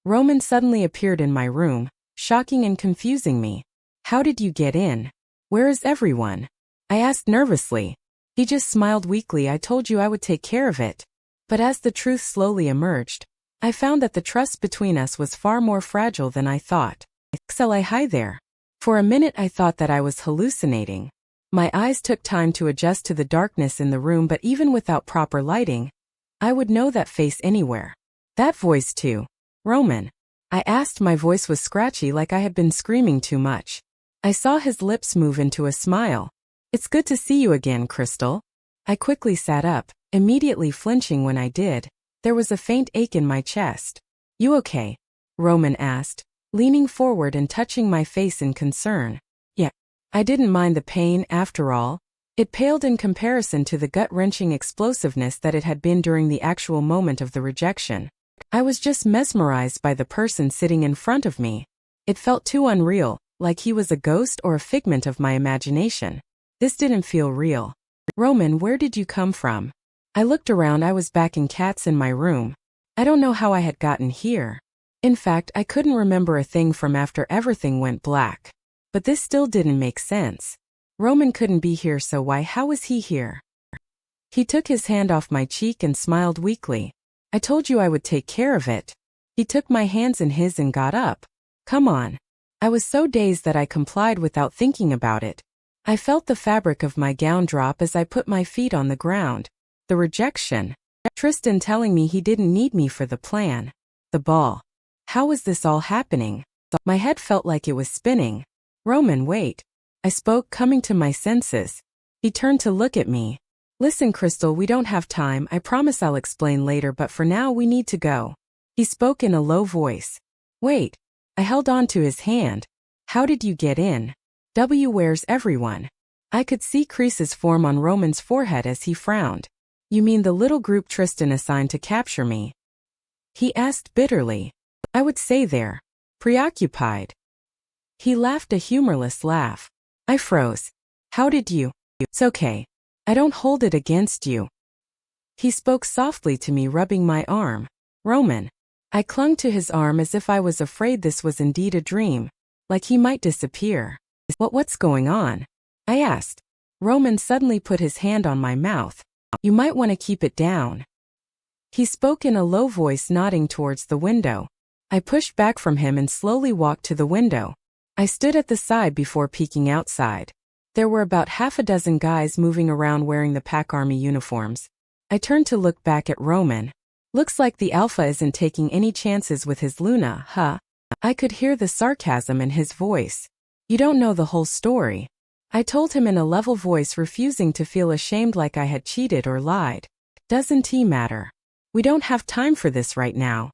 Roman suddenly appeared in my room, shocking and confusing me. How did you get in? Where is everyone? I asked nervously. He just smiled weakly. I told you I would take care of it. But as the truth slowly emerged, I found that the trust between us was far more fragile than I thought. 𝐿𝐻𝐼. For a minute I thought that I was hallucinating. My eyes took time to adjust to the darkness in the room, but even without proper lighting, I would know that face anywhere. That voice too. Roman? I asked. My voice was scratchy, like I had been screaming too much. I saw his lips move into a smile. It's good to see you again, Crystal. I quickly sat up, immediately flinching when I did. There was a faint ache in my chest. You okay? Roman asked, leaning forward and touching my face in concern. Yeah. I didn't mind the pain, after all. It paled in comparison to the gut-wrenching explosiveness that it had been during the actual moment of the rejection. I was just mesmerized by the person sitting in front of me. It felt too unreal, like he was a ghost or a figment of my imagination. This didn't feel real. Roman, where did you come from? I looked around. I was back in Kat's in my room. I don't know how I had gotten here. In fact, I couldn't remember a thing from after everything went black. But this still didn't make sense. Roman couldn't be here, so how was he here? He took his hand off my cheek and smiled weakly. I told you I would take care of it. He took my hands in his and got up. Come on. I was so dazed that I complied without thinking about it. I felt the fabric of my gown drop as I put my feet on the ground. The rejection. Tristan telling me he didn't need me for the plan. The ball. How was this all happening? My head felt like it was spinning. Roman, wait. I spoke, coming to my senses. He turned to look at me. Listen, Crystal, we don't have time. I promise I'll explain later, but for now we need to go. He spoke in a low voice. Wait. I held on to his hand. How did you get in? Where's everyone? I could see creases form on Roman's forehead as he frowned. You mean the little group Tristan assigned to capture me? He asked bitterly. I would say they're preoccupied. He laughed a humorless laugh. I froze. How did you? It's okay. I don't hold it against you. He spoke softly to me, rubbing my arm. Roman. I clung to his arm as if I was afraid this was indeed a dream, like he might disappear. What's going on? I asked. Roman suddenly put his hand on my mouth. You might want to keep it down. He spoke in a low voice, nodding towards the window. I pushed back from him and slowly walked to the window. I stood at the side before peeking outside. There were about half a dozen guys moving around wearing the pack army uniforms. I turned to look back at Roman. Looks like the alpha isn't taking any chances with his Luna, huh? I could hear the sarcasm in his voice. You don't know the whole story. I told him in a level voice, refusing to feel ashamed like I had cheated or lied. Doesn't he matter? We don't have time for this right now.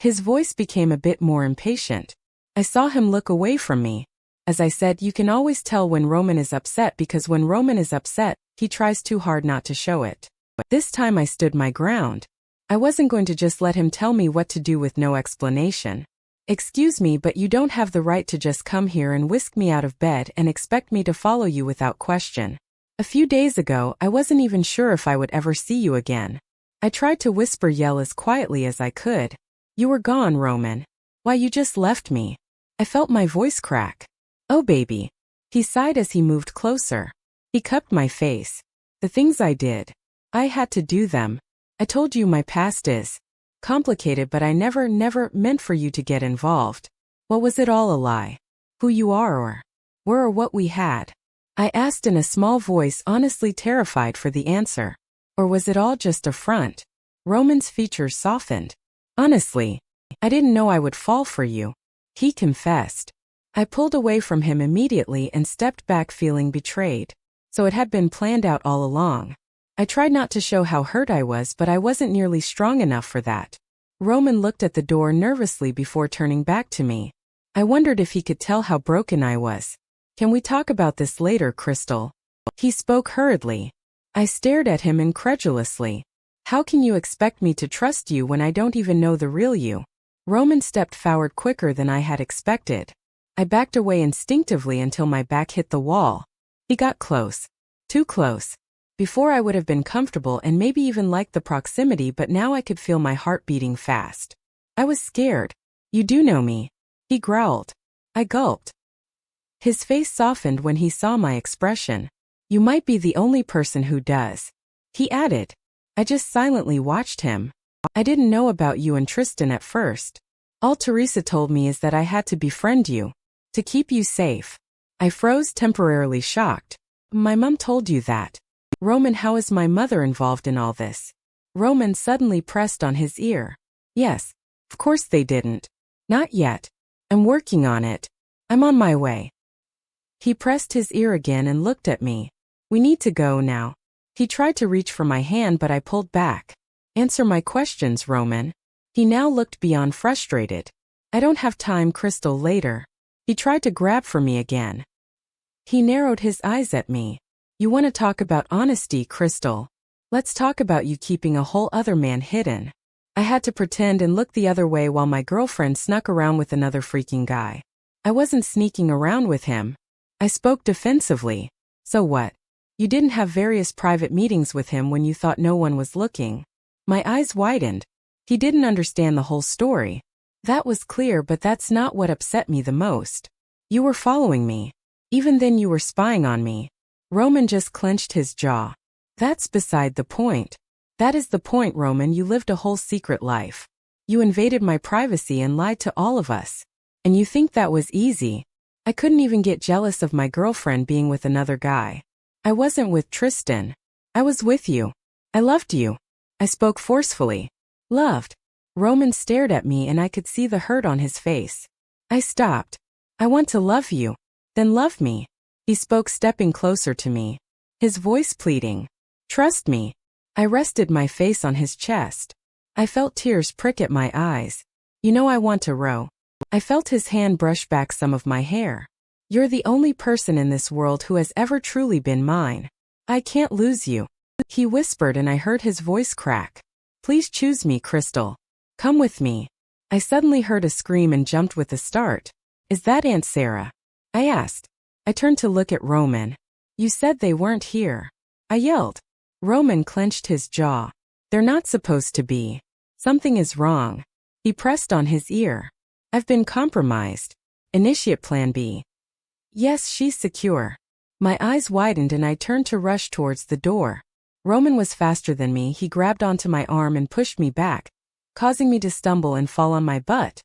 His voice became a bit more impatient. I saw him look away from me. As I said, you can always tell when Roman is upset, because when Roman is upset, he tries too hard not to show it. But this time I stood my ground. I wasn't going to just let him tell me what to do with no explanation. Excuse me, but you don't have the right to just come here and whisk me out of bed and expect me to follow you without question. A few days ago, I wasn't even sure if I would ever see you again. I tried to yell as quietly as I could. You were gone, Roman. Why, you just left me. I felt my voice crack. Oh, baby. He sighed as he moved closer. He cupped my face. The things I did. I had to do them. I told you my past is complicated, but I never meant for you to get involved. What was it all a lie? Who you are or were or what we had? I asked in a small voice, honestly terrified for the answer. Or was it all just a front? Roman's features softened. Honestly, I didn't know I would fall for you. He confessed. I pulled away from him immediately and stepped back, feeling betrayed. So it had been planned out all along. I tried not to show how hurt I was, but I wasn't nearly strong enough for that. Roman looked at the door nervously before turning back to me. I wondered if he could tell how broken I was. Can we talk about this later, Crystal? He spoke hurriedly. I stared at him incredulously. How can you expect me to trust you when I don't even know the real you? Roman stepped forward quicker than I had expected. I backed away instinctively until my back hit the wall. He got close. Too close. Before I would have been comfortable and maybe even liked the proximity, but now I could feel my heart beating fast. I was scared. You do know me. He growled. I gulped. His face softened when he saw my expression. You might be the only person who does. He added. I just silently watched him. I didn't know about you and Tristan at first. All Teresa told me is that I had to befriend you. To keep you safe. I froze, temporarily shocked. My mom told you that. Roman, how is my mother involved in all this? Roman suddenly pressed on his ear. Yes. Of course they didn't. Not yet. I'm working on it. I'm on my way. He pressed his ear again and looked at me. We need to go now. He tried to reach for my hand but I pulled back. Answer my questions, Roman. He now looked beyond frustrated. I don't have time, Crystal, later. He tried to grab for me again. He narrowed his eyes at me. You want to talk about honesty, Crystal? Let's talk about you keeping a whole other man hidden. I had to pretend and look the other way while my girlfriend snuck around with another freaking guy. I wasn't sneaking around with him. I spoke defensively. So what? You didn't have various private meetings with him when you thought no one was looking. My eyes widened. He didn't understand the whole story. That was clear, but that's not what upset me the most. You were following me. Even then you were spying on me. Roman just clenched his jaw. That's beside the point. That is the point, Roman. You lived a whole secret life. You invaded my privacy and lied to all of us. And you think that was easy? I couldn't even get jealous of my girlfriend being with another guy. I wasn't with Tristan. I was with you. I loved you. I spoke forcefully. Loved. Roman stared at me and I could see the hurt on his face. I stopped. I want to love you. Then love me. He spoke, stepping closer to me. His voice pleading. Trust me. I rested my face on his chest. I felt tears prick at my eyes. You know I want to row. I felt his hand brush back some of my hair. You're the only person in this world who has ever truly been mine. I can't lose you. He whispered and I heard his voice crack. Please choose me, Crystal. Come with me. I suddenly heard a scream and jumped with a start. Is that Aunt Sarah? I asked. I turned to look at Roman. You said they weren't here. I yelled. Roman clenched his jaw. They're not supposed to be. Something is wrong. He pressed on his ear. I've been compromised. Initiate Plan B. Yes, she's secure. My eyes widened and I turned to rush towards the door. Roman was faster than me. He grabbed onto my arm and pushed me back, causing me to stumble and fall on my butt.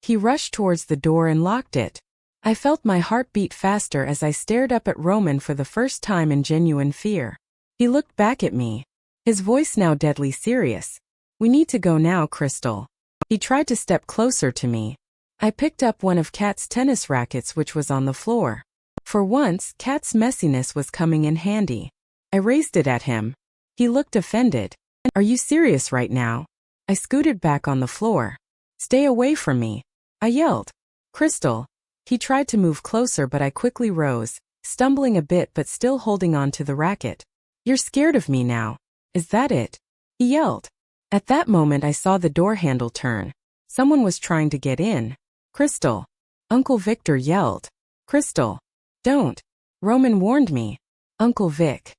He rushed towards the door and locked it. I felt my heart beat faster as I stared up at Roman for the first time in genuine fear. He looked back at me. His voice now deadly serious. We need to go now, Crystal. He tried to step closer to me. I picked up one of Kat's tennis rackets which was on the floor. For once, Kat's messiness was coming in handy. I raised it at him. He looked offended. Are you serious right now? I scooted back on the floor. Stay away from me. I yelled. Crystal. He tried to move closer but I quickly rose, stumbling a bit but still holding on to the racket. You're scared of me now. Is that it? He yelled. At that moment I saw the door handle turn. Someone was trying to get in. Crystal. Uncle Victor yelled. Crystal. Don't. Roman warned me. Uncle Vic.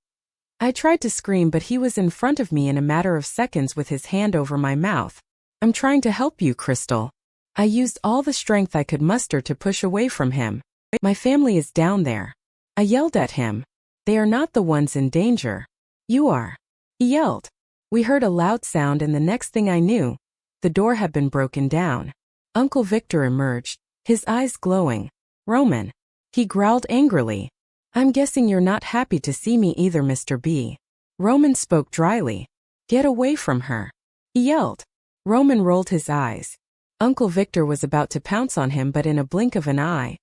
I tried to scream but he was in front of me in a matter of seconds with his hand over my mouth. I'm trying to help you, Crystal. I used all the strength I could muster to push away from him. My family is down there. I yelled at him. They are not the ones in danger. You are. He yelled. We heard a loud sound and the next thing I knew, the door had been broken down. Uncle Victor emerged, his eyes glowing. Roman. He growled angrily. I'm guessing you're not happy to see me either, Mr. B. Roman spoke dryly. Get away from her. He yelled. Roman rolled his eyes. Uncle Victor was about to pounce on him but in a blink of an eye,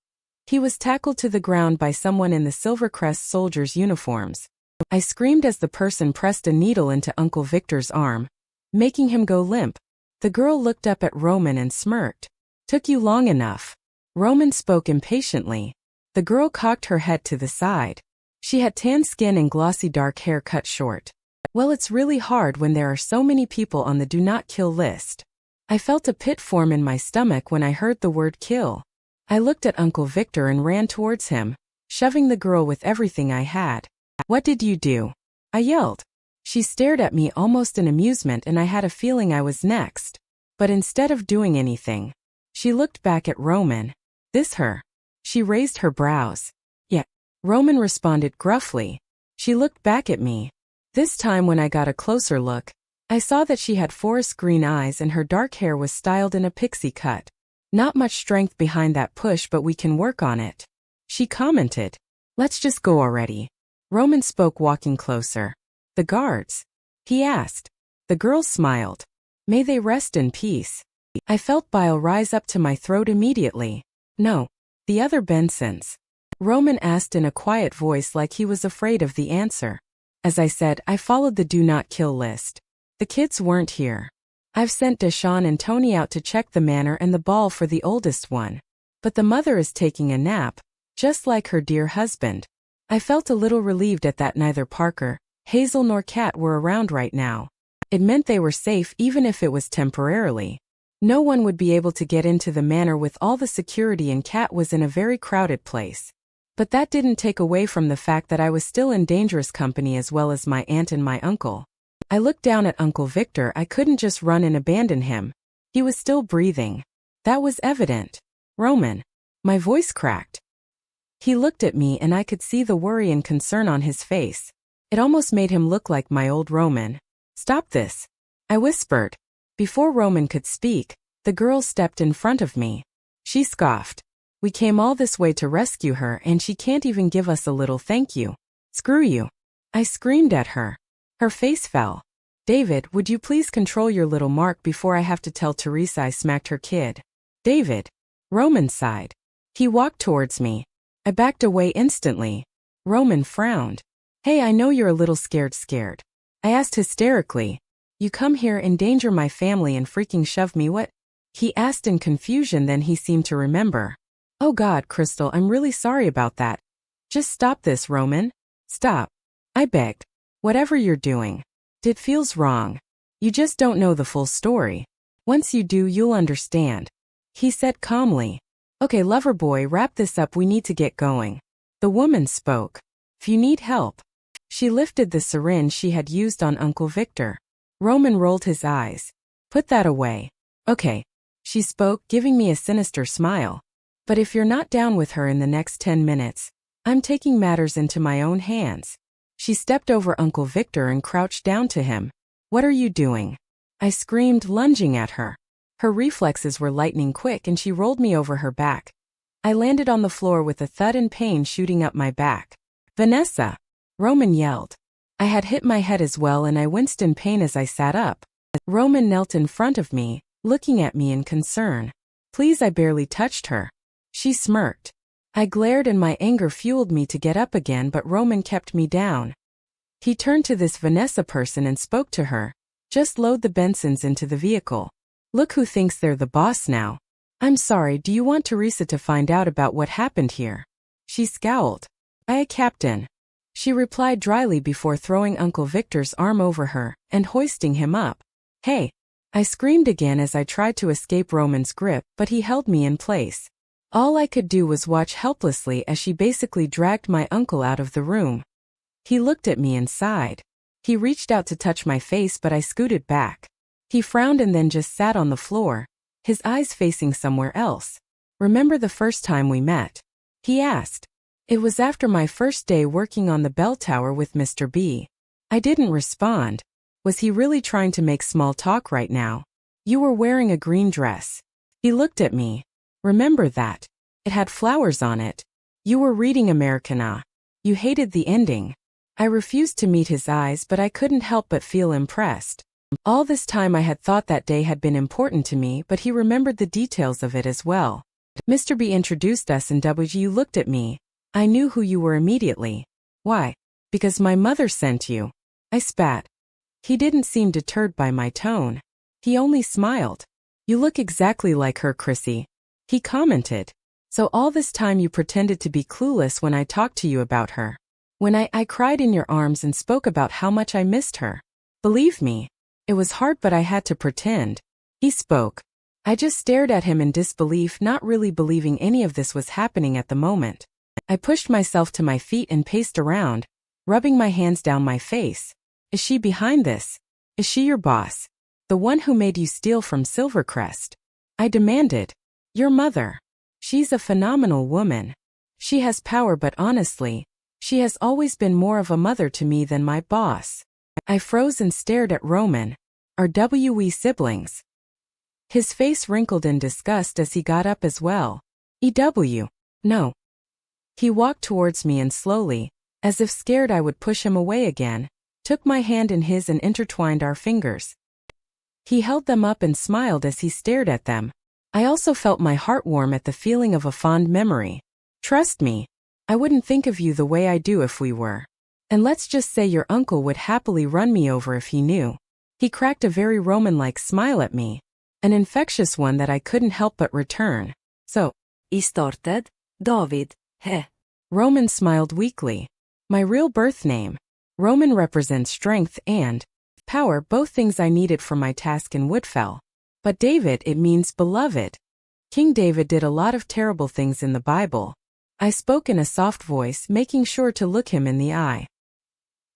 he was tackled to the ground by someone in the Silvercrest soldiers' uniforms. I screamed as the person pressed a needle into Uncle Victor's arm, making him go limp. The girl looked up at Roman and smirked. Took you long enough. Roman spoke impatiently. The girl cocked her head to the side. She had tan skin and glossy dark hair cut short. Well, it's really hard when there are so many people on the do not kill list. I felt a pit form in my stomach when I heard the word kill. I looked at Uncle Victor and ran towards him, shoving the girl with everything I had. What did you do? I yelled. She stared at me almost in amusement and I had a feeling I was next. But instead of doing anything, She looked back at Roman. This her? She raised her brows. Yeah. Roman responded gruffly. She looked back at me. This time when I got a closer look, I saw that she had forest green eyes and her dark hair was styled in a pixie cut. Not much strength behind that push, but we can work on it. She commented. Let's just go already. Roman spoke, walking closer. The guards? He asked. The girl smiled. May they rest in peace. I felt bile rise up to my throat immediately. No. The other Bensons? Roman asked in a quiet voice, like he was afraid of the answer. As I said, I followed the do not kill list. The kids weren't here. I've sent Deshawn and Tony out to check the manor and the ball for the oldest one. But the mother is taking a nap, just like her dear husband. I felt a little relieved at that neither Parker, Hazel nor Kat were around right now. It meant they were safe, even if it was temporarily. No one would be able to get into the manor with all the security, and Kat was in a very crowded place. But that didn't take away from the fact that I was still in dangerous company, as well as my aunt and my uncle. I looked down at Uncle Victor. I couldn't just run and abandon him. He was still breathing. That was evident. Roman. My voice cracked. He looked at me and I could see the worry and concern on his face. It almost made him look like my old Roman. Stop this, I whispered. Before Roman could speak, the girl stepped in front of me. She scoffed. We came all this way to rescue her and she can't even give us a little thank you. Screw you. I screamed at her. Her face fell. David, would you please control your little mark before I have to tell Teresa I smacked her kid? David. Roman sighed. He walked towards me. I backed away instantly. Roman frowned. Hey, I know you're a little scared. I asked hysterically. You come here, endanger my family, and freaking shove me what? He asked in confusion, then he seemed to remember. Oh God, Crystal, I'm really sorry about that. Just stop this, Roman. Stop. I begged. Whatever you're doing. It feels wrong. You just don't know the full story. Once you do, you'll understand. He said calmly. Okay, lover boy, wrap this up, we need to get going. The woman spoke. If you need help. She lifted the syringe she had used on Uncle Victor. Roman rolled his eyes. Put that away. Okay. She spoke, giving me a sinister smile. But if you're not down with her in the next 10 minutes, I'm taking matters into my own hands. She stepped over Uncle Victor and crouched down to him. What are you doing? I screamed, lunging at her. Her reflexes were lightning quick and she rolled me over her back. I landed on the floor with a thud and pain shooting up my back. Vanessa! Roman yelled. I had hit my head as well and I winced in pain as I sat up. Roman knelt in front of me, looking at me in concern. Please, I barely touched her. She smirked. I glared and my anger fueled me to get up again, but Roman kept me down. He turned to this Vanessa person and spoke to her. Just load the Bensons into the vehicle. Look who thinks they're the boss now. I'm sorry, do you want Teresa to find out about what happened here? She scowled. Captain. She replied dryly before throwing Uncle Victor's arm over her and hoisting him up. Hey! I screamed again as I tried to escape Roman's grip, but he held me in place. All I could do was watch helplessly as she basically dragged my uncle out of the room. He looked at me and sighed. He reached out to touch my face, but I scooted back. He frowned and then just sat on the floor, his eyes facing somewhere else. Remember the first time we met? He asked. It was after my first day working on the bell tower with Mr. B. I didn't respond. Was he really trying to make small talk right now? You were wearing a green dress. He looked at me. Remember that? It had flowers on it. You were reading Americana. You hated the ending. I refused to meet his eyes, but I couldn't help but feel impressed. All this time I had thought that day had been important to me, but he remembered the details of it as well. Mr. B introduced us and you looked at me. I knew who you were immediately. Why? Because my mother sent you. I spat. He didn't seem deterred by my tone. He only smiled. You look exactly like her, Chrissy. He commented. So all this time you pretended to be clueless when I talked to you about her. When I cried in your arms and spoke about how much I missed her. Believe me. It was hard, but I had to pretend. He spoke. I just stared at him in disbelief, not really believing any of this was happening at the moment. I pushed myself to my feet and paced around, rubbing my hands down my face. Is she behind this? Is she your boss? The one who made you steal from Silvercrest? I demanded. Your mother. She's a phenomenal woman. She has power, but honestly, she has always been more of a mother to me than my boss. I froze and stared at Roman. Are we siblings? His face wrinkled in disgust as he got up as well. EW. No. He walked towards me and slowly, as if scared I would push him away again, took my hand in his and intertwined our fingers. He held them up and smiled as he stared at them. I also felt my heart warm at the feeling of a fond memory. Trust me, I wouldn't think of you the way I do if we were. And let's just say your uncle would happily run me over if he knew. He cracked a very Roman-like smile at me, an infectious one that I couldn't help but return. So, started, David, he. Roman smiled weakly. My real birth name. Roman represents strength and power, both things I needed for my task in Woodfell. But David, it means beloved. King David did a lot of terrible things in the Bible. I spoke in a soft voice, making sure to look him in the eye.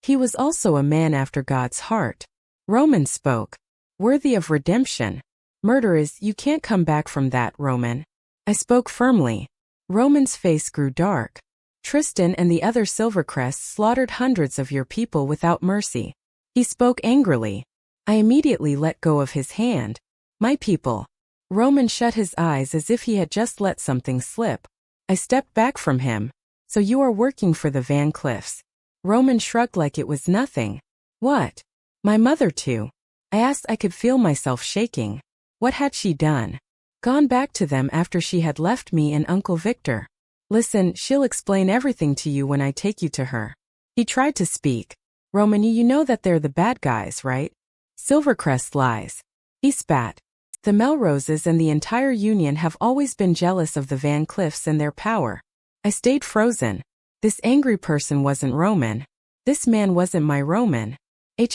He was also a man after God's heart. Roman spoke. Worthy of redemption. Murder is, you can't come back from that, Roman. I spoke firmly. Roman's face grew dark. Tristan and the other Silvercrests slaughtered hundreds of your people without mercy. He spoke angrily. I immediately let go of his hand. My people. Roman shut his eyes as if he had just let something slip. I stepped back from him. So you are working for the Van Cliffs. Roman shrugged like it was nothing. What? My mother too. I asked. I could feel myself shaking. What had she done? Gone back to them after she had left me and Uncle Victor. Listen, she'll explain everything to you when I take you to her. He tried to speak. Roman, you know that they're the bad guys, right? Silvercrest lies. He spat. The Melroses and the entire Union have always been jealous of the Van Cliffs and their power. I stayed frozen. This angry person wasn't Roman. This man wasn't my Roman.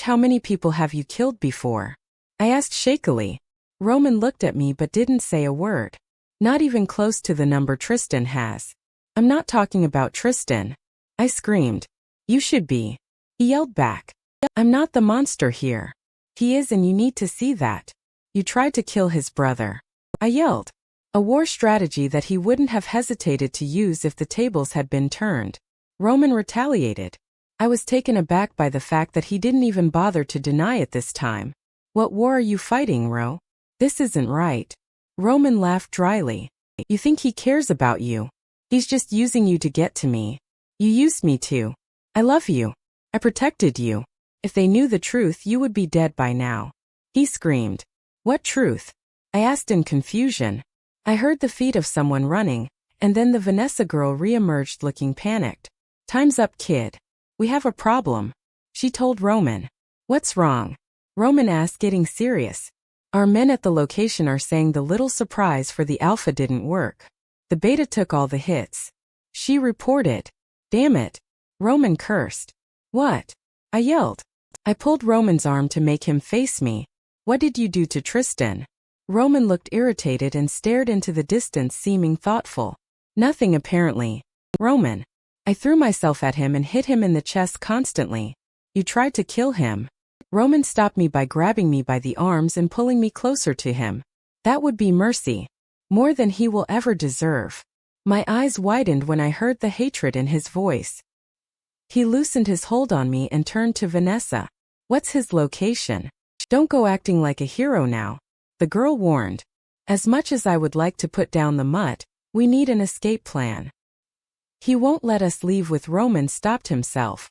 How many people have you killed before? I asked shakily. Roman looked at me but didn't say a word. Not even close to the number Tristan has. I'm not talking about Tristan. I screamed. You should be. He yelled back. I'm not the monster here. He is, and you need to see that. You tried to kill his brother. I yelled. A war strategy that he wouldn't have hesitated to use if the tables had been turned. Roman retaliated. I was taken aback by the fact that he didn't even bother to deny it this time. What war are you fighting, Ro? This isn't right. Roman laughed dryly. You think he cares about you? He's just using you to get to me. You used me too. I love you. I protected you. If they knew the truth, you would be dead by now. He screamed. What truth? I asked in confusion. I heard the feet of someone running, and then the Vanessa girl re-emerged looking panicked. Time's up, kid. We have a problem. She told Roman. What's wrong? Roman asked, getting serious. Our men at the location are saying the little surprise for the alpha didn't work. The beta took all the hits. She reported. Damn it. Roman cursed. What? I yelled. I pulled Roman's arm to make him face me. What did you do to Tristan? Roman looked irritated and stared into the distance, seeming thoughtful. Nothing apparently. Roman. I threw myself at him and hit him in the chest constantly. You tried to kill him. Roman stopped me by grabbing me by the arms and pulling me closer to him. That would be mercy. More than he will ever deserve. My eyes widened when I heard the hatred in his voice. He loosened his hold on me and turned to Vanessa. What's his location? Don't go acting like a hero now. The girl warned. As much as I would like to put down the mutt, we need an escape plan. He won't let us leave with Roman stopped himself.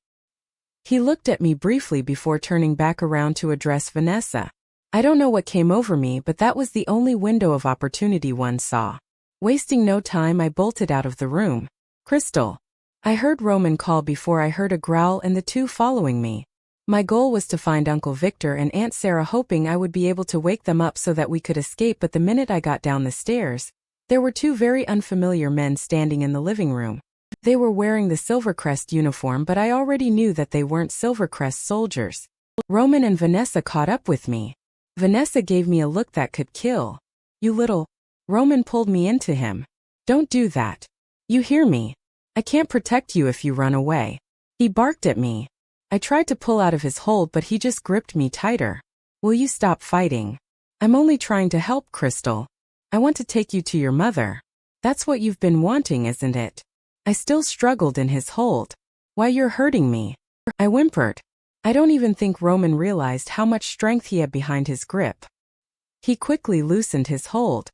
He looked at me briefly before turning back around to address Vanessa. I don't know what came over me, but that was the only window of opportunity one saw. Wasting no time, I bolted out of the room. Crystal. I heard Roman call before I heard a growl and the two following me. My goal was to find Uncle Victor and Aunt Sarah, hoping I would be able to wake them up so that we could escape, but the minute I got down the stairs, there were two very unfamiliar men standing in the living room. They were wearing the Silvercrest uniform, but I already knew that they weren't Silvercrest soldiers. Roman and Vanessa caught up with me. Vanessa gave me a look that could kill. You little... Roman pulled me into him. Don't do that. You hear me? I can't protect you if you run away. He barked at me. I tried to pull out of his hold, but he just gripped me tighter. Will you stop fighting? I'm only trying to help, Crystal. I want to take you to your mother. That's what you've been wanting, isn't it? I still struggled in his hold. Why, you're hurting me. I whimpered. I don't even think Roman realized how much strength he had behind his grip. He quickly loosened his hold.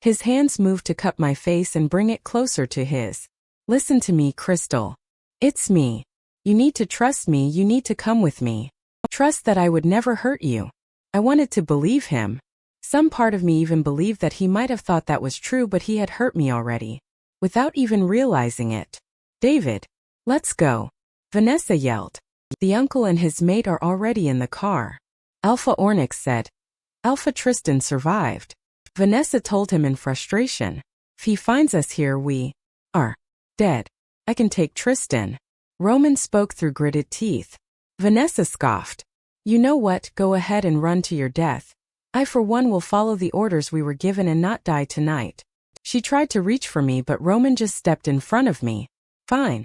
His hands moved to cup my face and bring it closer to his. Listen to me, Crystal. It's me. You need to trust me, you need to come with me. Trust that I would never hurt you. I wanted to believe him. Some part of me even believed that he might have thought that was true, but he had hurt me already, without even realizing it. David, let's go, Vanessa yelled. The uncle and his mate are already in the car. 𝐴𝐿𝐼 said. Alpha Tristan survived. Vanessa told him in frustration. If he finds us here, we are dead. I can take Tristan. Roman spoke through gritted teeth. Vanessa scoffed. You know what, go ahead and run to your death. I for one will follow the orders we were given and not die tonight. She tried to reach for me, but Roman just stepped in front of me. Fine.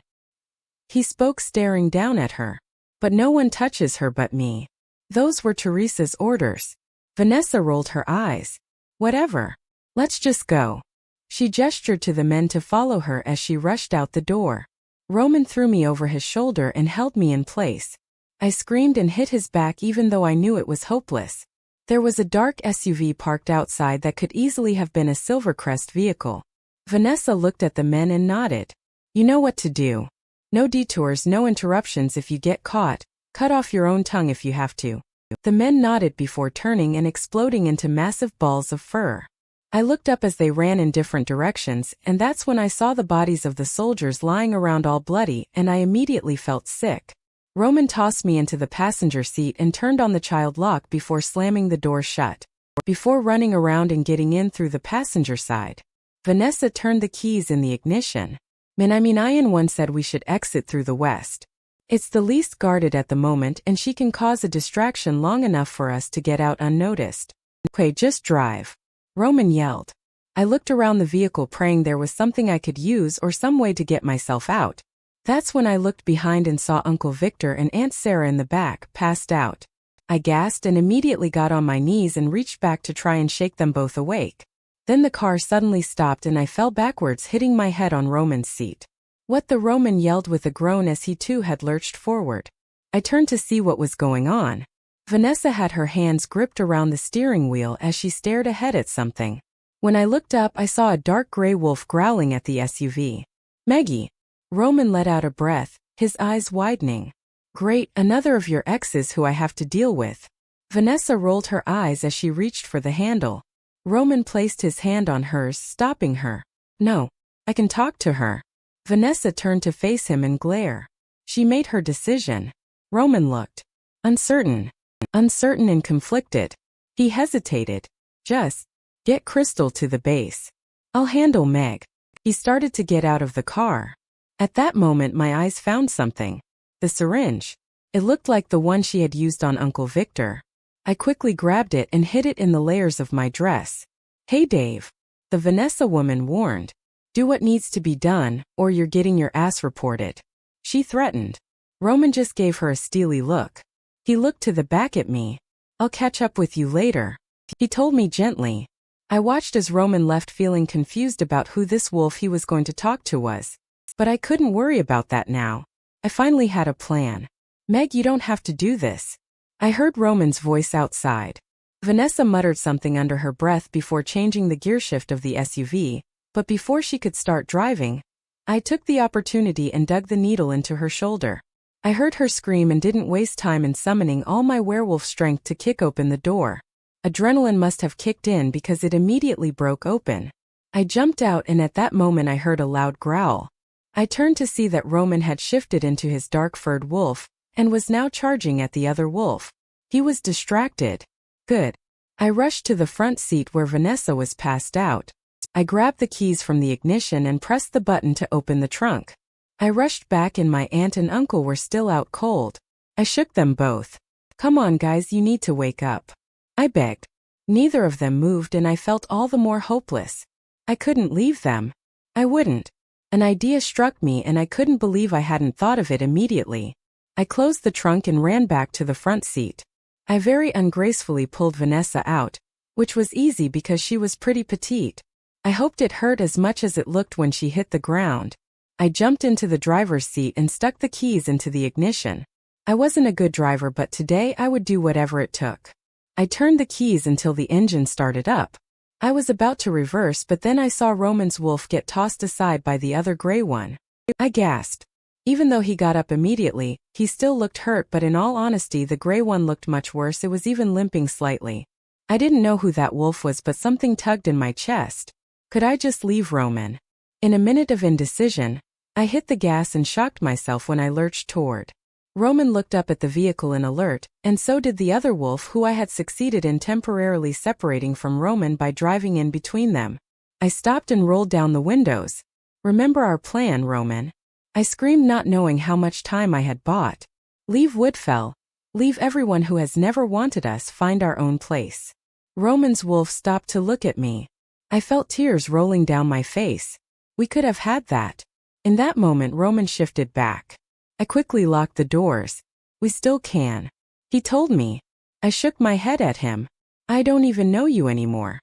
He spoke, staring down at her. But no one touches her but me. Those were Teresa's orders. Vanessa rolled her eyes. Whatever. Let's just go. She gestured to the men to follow her as she rushed out the door. Roman threw me over his shoulder and held me in place. I screamed and hit his back even though I knew it was hopeless. There was a dark SUV parked outside that could easily have been a Silvercrest vehicle. Vanessa looked at the men and nodded. You know what to do. No detours, no interruptions if you get caught. Cut off your own tongue if you have to. The men nodded before turning and exploding into massive balls of fur. I looked up as they ran in different directions, and that's when I saw the bodies of the soldiers lying around all bloody, and I immediately felt sick. Roman tossed me into the passenger seat and turned on the child lock before slamming the door shut. Before running around and getting in through the passenger side, Vanessa turned the keys in the ignition. 𝐼𝐸 said we should exit through the west. It's the least guarded at the moment, and she can cause a distraction long enough for us to get out unnoticed. Okay, just drive, Roman yelled. I looked around the vehicle praying there was something I could use or some way to get myself out. That's when I looked behind and saw Uncle Victor and Aunt Sarah in the back, passed out. I gasped and immediately got on my knees and reached back to try and shake them both awake. Then the car suddenly stopped and I fell backwards, hitting my head on Roman's seat. What the Roman yelled with a groan as he too had lurched forward. I turned to see what was going on. Vanessa had her hands gripped around the steering wheel as she stared ahead at something. When I looked up, I saw a dark gray wolf growling at the SUV. Maggie. Roman let out a breath, his eyes widening. Great, another of your exes who I have to deal with. Vanessa rolled her eyes as she reached for the handle. Roman placed his hand on hers, stopping her. No, I can talk to her. Vanessa turned to face him and glare. She made her decision. Roman looked uncertain and conflicted. He hesitated. Just get Crystal to the base. I'll handle Meg. He started to get out of the car. At that moment my eyes found something. The syringe. It looked like the one she had used on Uncle Victor. I quickly grabbed it and hid it in the layers of my dress. Hey Dave. The Vanessa woman warned. Do what needs to be done, or you're getting your ass reported. She threatened. Roman just gave her a steely look. He looked to the back at me. I'll catch up with you later, he told me gently. I watched as Roman left, feeling confused about who this wolf he was going to talk to was. But I couldn't worry about that now. I finally had a plan. Meg, you don't have to do this. I heard Roman's voice outside. Vanessa muttered something under her breath before changing the gear shift of the SUV, but before she could start driving, I took the opportunity and dug the needle into her shoulder. I heard her scream and didn't waste time in summoning all my werewolf strength to kick open the door. Adrenaline must have kicked in because it immediately broke open. I jumped out, and at that moment I heard a loud growl. I turned to see that Roman had shifted into his dark-furred wolf and was now charging at the other wolf. He was distracted. Good. I rushed to the front seat where Vanessa was passed out. I grabbed the keys from the ignition and pressed the button to open the trunk. I rushed back, and my aunt and uncle were still out cold. I shook them both. Come on guys, you need to wake up, I begged. Neither of them moved, and I felt all the more hopeless. I couldn't leave them. I wouldn't. An idea struck me, and I couldn't believe I hadn't thought of it immediately. I closed the trunk and ran back to the front seat. I very ungracefully pulled Vanessa out, which was easy because she was pretty petite. I hoped it hurt as much as it looked when she hit the ground. I jumped into the driver's seat and stuck the keys into the ignition. I wasn't a good driver, but today I would do whatever it took. I turned the keys until the engine started up. I was about to reverse, but then I saw Roman's wolf get tossed aside by the other gray one. I gasped. Even though he got up immediately, he still looked hurt, but in all honesty the gray one looked much worse. It was even limping slightly. I didn't know who that wolf was, but something tugged in my chest. Could I just leave Roman? In a minute of indecision, I hit the gas and shocked myself when I lurched toward. Roman looked up at the vehicle in alert, and so did the other wolf, who I had succeeded in temporarily separating from Roman by driving in between them. I stopped and rolled down the windows. "Remember our plan, Roman?" I screamed, not knowing how much time I had bought. "Leave Woodfell. Leave everyone who has never wanted us. Find our own place." Roman's wolf stopped to look at me. I felt tears rolling down my face. We could have had that. In that moment Roman shifted back. I quickly locked the doors. "We still can," he told me. I shook my head at him. "I don't even know you anymore."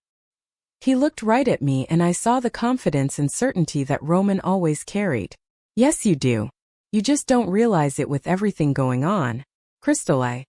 He looked right at me, and I saw the confidence and certainty that Roman always carried. "Yes, you do. You just don't realize it with everything going on. 𝐶𝐮𝐬.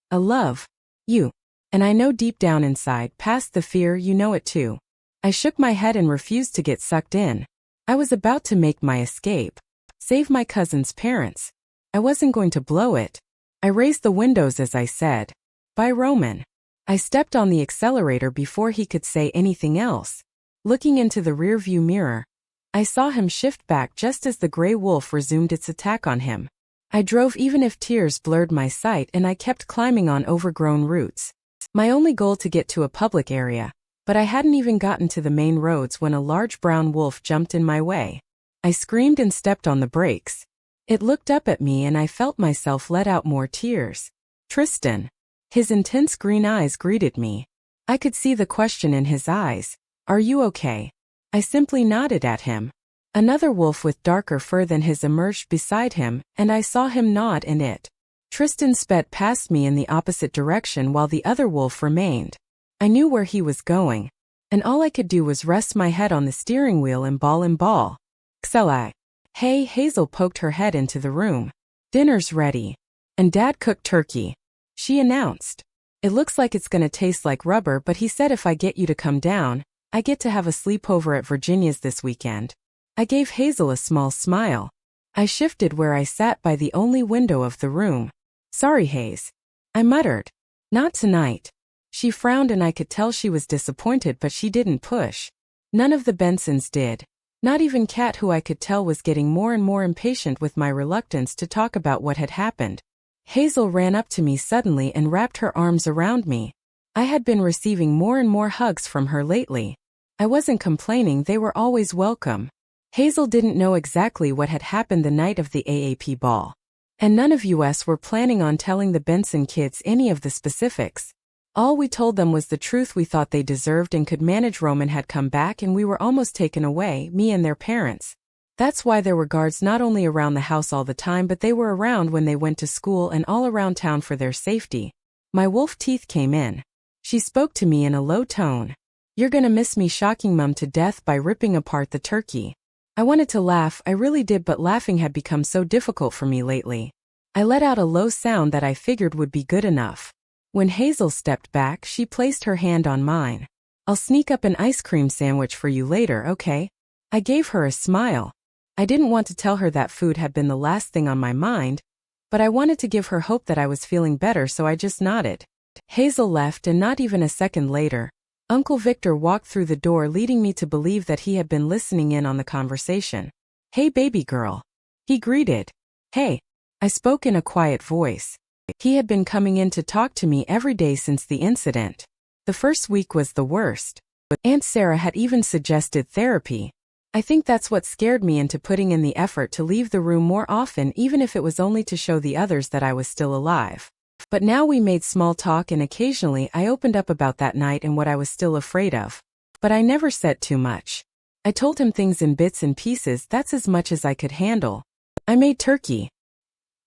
I love you. And I know deep down inside, past the fear, you know it too." I shook my head and refused to get sucked in. I was about to make my escape. Save my cousin's parents. I wasn't going to blow it. I raised the windows as I said, "Bye, Roman." I stepped on the accelerator before he could say anything else. Looking into the rearview mirror, I saw him shift back just as the gray wolf resumed its attack on him. I drove even if tears blurred my sight, and I kept climbing on overgrown roots. My only goal to get to a public area, but I hadn't even gotten to the main roads when a large brown wolf jumped in my way. I screamed and stepped on the brakes. It looked up at me, and I felt myself let out more tears. "Tristan." His intense green eyes greeted me. I could see the question in his eyes. "Are you okay?" I simply nodded at him. Another wolf with darker fur than his emerged beside him, and I saw him nod in it. Tristan sped past me in the opposite direction while the other wolf remained. I knew where he was going, and all I could do was rest my head on the steering wheel and ball. 𝐶𝐮𝐬. Hey, Hazel poked her head into the room. "Dinner's ready. And Dad cooked turkey," she announced. "It looks like it's gonna taste like rubber, but he said if I get you to come down, I get to have a sleepover at Virginia's this weekend." I gave Hazel a small smile. I shifted where I sat by the only window of the room. "Sorry, Hayes," I muttered. "Not tonight." She frowned, and I could tell she was disappointed, but she didn't push. None of the Bensons did. Not even Kat, who I could tell was getting more and more impatient with my reluctance to talk about what had happened. Hazel ran up to me suddenly and wrapped her arms around me. I had been receiving more and more hugs from her lately. I wasn't complaining, they were always welcome. Hazel didn't know exactly what had happened the night of the AAP ball. And none of us were planning on telling the Benson kids any of the specifics. All we told them was the truth we thought they deserved and could manage. Roman had come back, and we were almost taken away, me and their parents. That's why there were guards not only around the house all the time, but they were around when they went to school and all around town for their safety. My wolf teeth came in. She spoke to me in a low tone. "You're gonna miss me shocking Mum to death by ripping apart the turkey." I wanted to laugh, I really did, but laughing had become so difficult for me lately. I let out a low sound that I figured would be good enough. When Hazel stepped back, she placed her hand on mine. "I'll sneak up an ice cream sandwich for you later, okay?" I gave her a smile. I didn't want to tell her that food had been the last thing on my mind, but I wanted to give her hope that I was feeling better, so I just nodded. Hazel left, and not even a second later, Uncle Victor walked through the door, leading me to believe that he had been listening in on the conversation. "Hey, baby girl," he greeted. "Hey," I spoke in a quiet voice. He had been coming in to talk to me every day since the incident. The first week was the worst. Aunt Sarah had even suggested therapy. I think that's what scared me into putting in the effort to leave the room more often, even if it was only to show the others that I was still alive. But now we made small talk, and occasionally I opened up about that night and what I was still afraid of. But I never said too much. I told him things in bits and pieces, that's as much as I could handle. "I made turkey."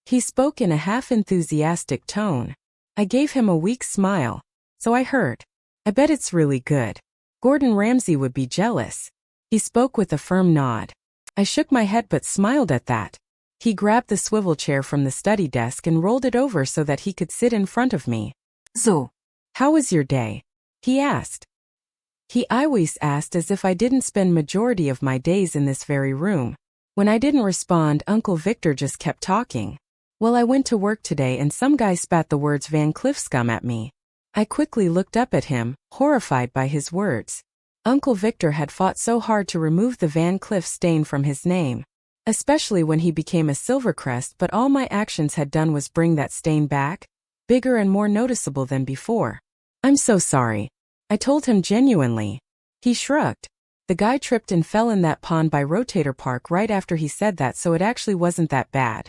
He spoke in a half-enthusiastic tone. I gave him a weak smile. "So I heard. I bet it's really good. Gordon Ramsay would be jealous. He spoke with a firm nod. I shook my head but smiled at that. He grabbed the swivel chair from the study desk and rolled it over so that he could sit in front of me. So, how was your day? He asked. He always asked as if I didn't spend majority of my days in this very room. When I didn't respond, Uncle Victor just kept talking. Well, I went to work today and some guy spat the words 𝐻𝐸𝐺𝐾𝐬 at me. I quickly looked up at him, horrified by his words. Uncle Victor had fought so hard to remove the Van Cleef stain from his name, especially when he became a Silvercrest, but all my actions had done was bring that stain back, bigger and more noticeable than before. I'm so sorry. I told him genuinely. He shrugged. The guy tripped and fell in that pond by Rotator Park right after he said that, so it actually wasn't that bad.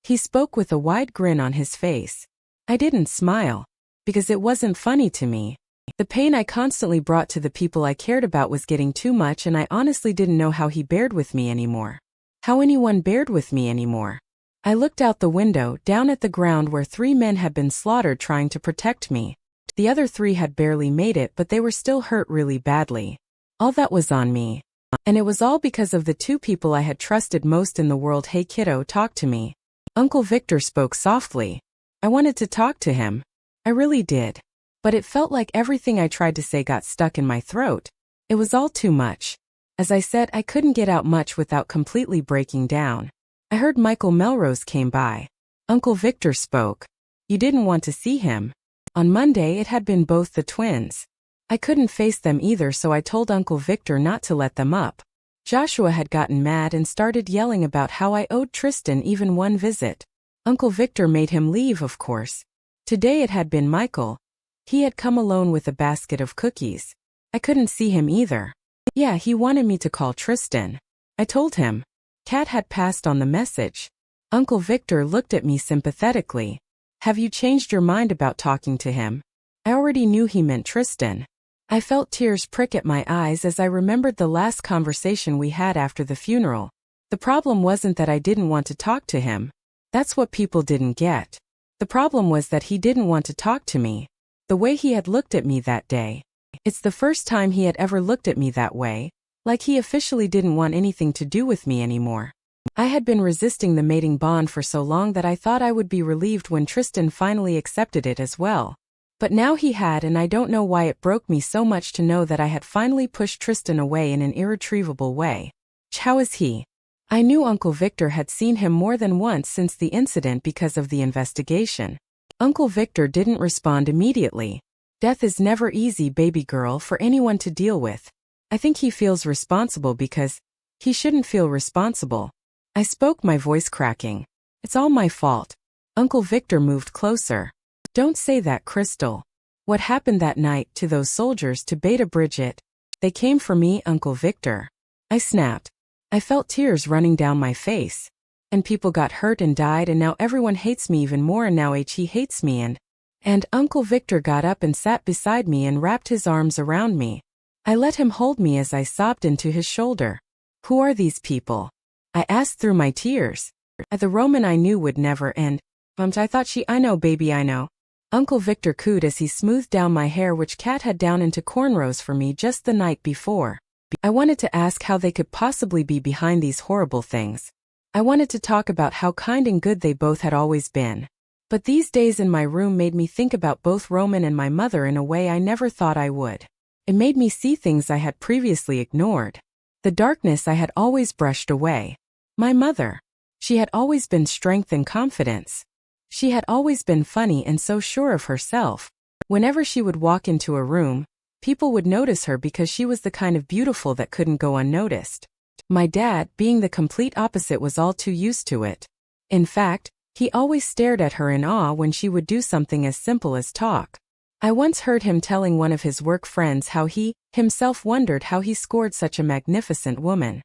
He spoke with a wide grin on his face. I didn't smile, because it wasn't funny to me. The pain I constantly brought to the people I cared about was getting too much, and I honestly didn't know how he bared with me anymore. How anyone bared with me anymore. I looked out the window, down at the ground where 3 men had been slaughtered trying to protect me. The other 3 had barely made it, but they were still hurt really badly. All that was on me. And it was all because of the 2 people I had trusted most in the world. Hey kiddo, talk to me. Uncle Victor spoke softly. I wanted to talk to him. I really did. But it felt like everything I tried to say got stuck in my throat. It was all too much. As I said, I couldn't get out much without completely breaking down. I heard Michael Melrose came by. Uncle Victor spoke. You didn't want to see him. On Monday it had been both the twins. I couldn't face them either, so I told Uncle Victor not to let them up. Joshua had gotten mad and started yelling about how I owed Tristan even one visit. Uncle Victor made him leave, of course. Today it had been Michael. He had come alone with a basket of cookies. I couldn't see him either. Yeah, he wanted me to call Tristan. I told him. Kat had passed on the message. Uncle Victor looked at me sympathetically. Have you changed your mind about talking to him? I already knew he meant Tristan. I felt tears prick at my eyes as I remembered the last conversation we had after the funeral. The problem wasn't that I didn't want to talk to him. That's what people didn't get. The problem was that he didn't want to talk to me. The way he had looked at me that day. It's the first time he had ever looked at me that way, like he officially didn't want anything to do with me anymore. I had been resisting the mating bond for so long that I thought I would be relieved when Tristan finally accepted it as well. But now he had, and I don't know why it broke me so much to know that I had finally pushed Tristan away in an irretrievable way. How is he? I knew Uncle Victor had seen him more than once since the incident because of the investigation. Uncle Victor didn't respond immediately. Death is never easy, baby girl, for anyone to deal with. I think he feels responsible because he shouldn't feel responsible. I spoke, my voice cracking. It's all my fault. Uncle Victor moved closer. Don't say that, Crystal. What happened that night to those soldiers, to Beta Bridget? They came for me, Uncle Victor. I snapped. I felt tears running down my face. And people got hurt and died, and now everyone hates me even more, and now he hates me and Uncle Victor got up and sat beside me and wrapped his arms around me. I let him hold me as I sobbed into his shoulder. Who are these people? I asked through my tears. The Roman I knew would never end. I thought I know, baby, I know. Uncle Victor cooed as he smoothed down my hair, which Kat had down into cornrows for me just the night before. I wanted to ask how they could possibly be behind these horrible things. I wanted to talk about how kind and good they both had always been. But these days in my room made me think about both Roman and my mother in a way I never thought I would. It made me see things I had previously ignored. The darkness I had always brushed away. My mother. She had always been strength and confidence. She had always been funny and so sure of herself. Whenever she would walk into a room, people would notice her because she was the kind of beautiful that couldn't go unnoticed. My dad, being the complete opposite, was all too used to it. In fact, he always stared at her in awe when she would do something as simple as talk. I once heard him telling one of his work friends how he, himself, wondered how he scored such a magnificent woman.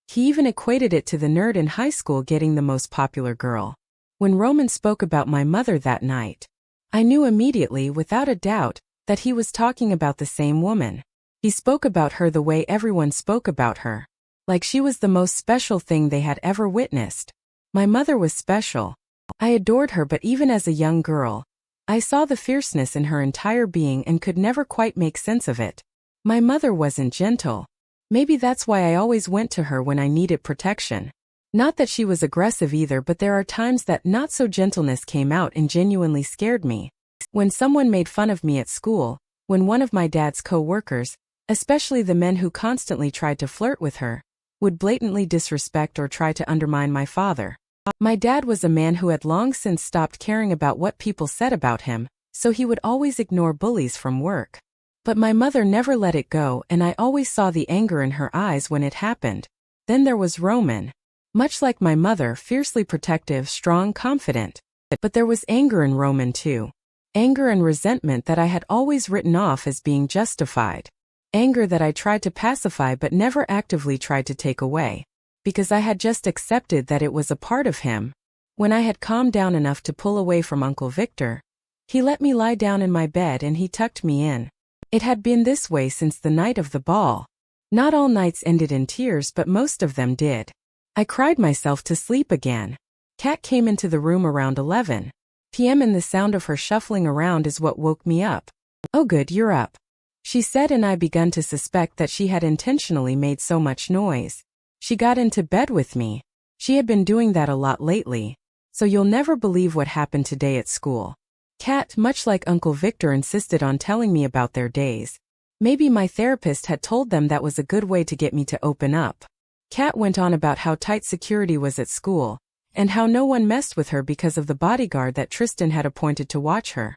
He even equated it to the nerd in high school getting the most popular girl. When Roman spoke about my mother that night, I knew immediately, without a doubt, that he was talking about the same woman. He spoke about her the way everyone spoke about her. Like she was the most special thing they had ever witnessed. My mother was special. I adored her, but even as a young girl, I saw the fierceness in her entire being and could never quite make sense of it. My mother wasn't gentle. Maybe that's why I always went to her when I needed protection. Not that she was aggressive either, but there are times that not-so-gentleness came out and genuinely scared me. When someone made fun of me at school, when one of my dad's co-workers, especially the men who constantly tried to flirt with her, would blatantly disrespect or try to undermine my father. My dad was a man who had long since stopped caring about what people said about him, so he would always ignore bullies from work. But my mother never let it go, and I always saw the anger in her eyes when it happened. Then there was Roman. Much like my mother, fiercely protective, strong, confident. But there was anger in Roman too. Anger and resentment that I had always written off as being justified. Anger that I tried to pacify but never actively tried to take away. Because I had just accepted that it was a part of him. When I had calmed down enough to pull away from Uncle Victor, he let me lie down in my bed and he tucked me in. It had been this way since the night of the ball. Not all nights ended in tears, but most of them did. I cried myself to sleep again. Kat came into the room around 11 p.m. and the sound of her shuffling around is what woke me up. "Oh good, you're up," she said, and I begun to suspect that she had intentionally made so much noise. She got into bed with me. She had been doing that a lot lately. "So you'll never believe what happened today at school." Kat, much like Uncle Victor, insisted on telling me about their days. Maybe my therapist had told them that was a good way to get me to open up. Kat went on about how tight security was at school, and how no one messed with her because of the bodyguard that Tristan had appointed to watch her.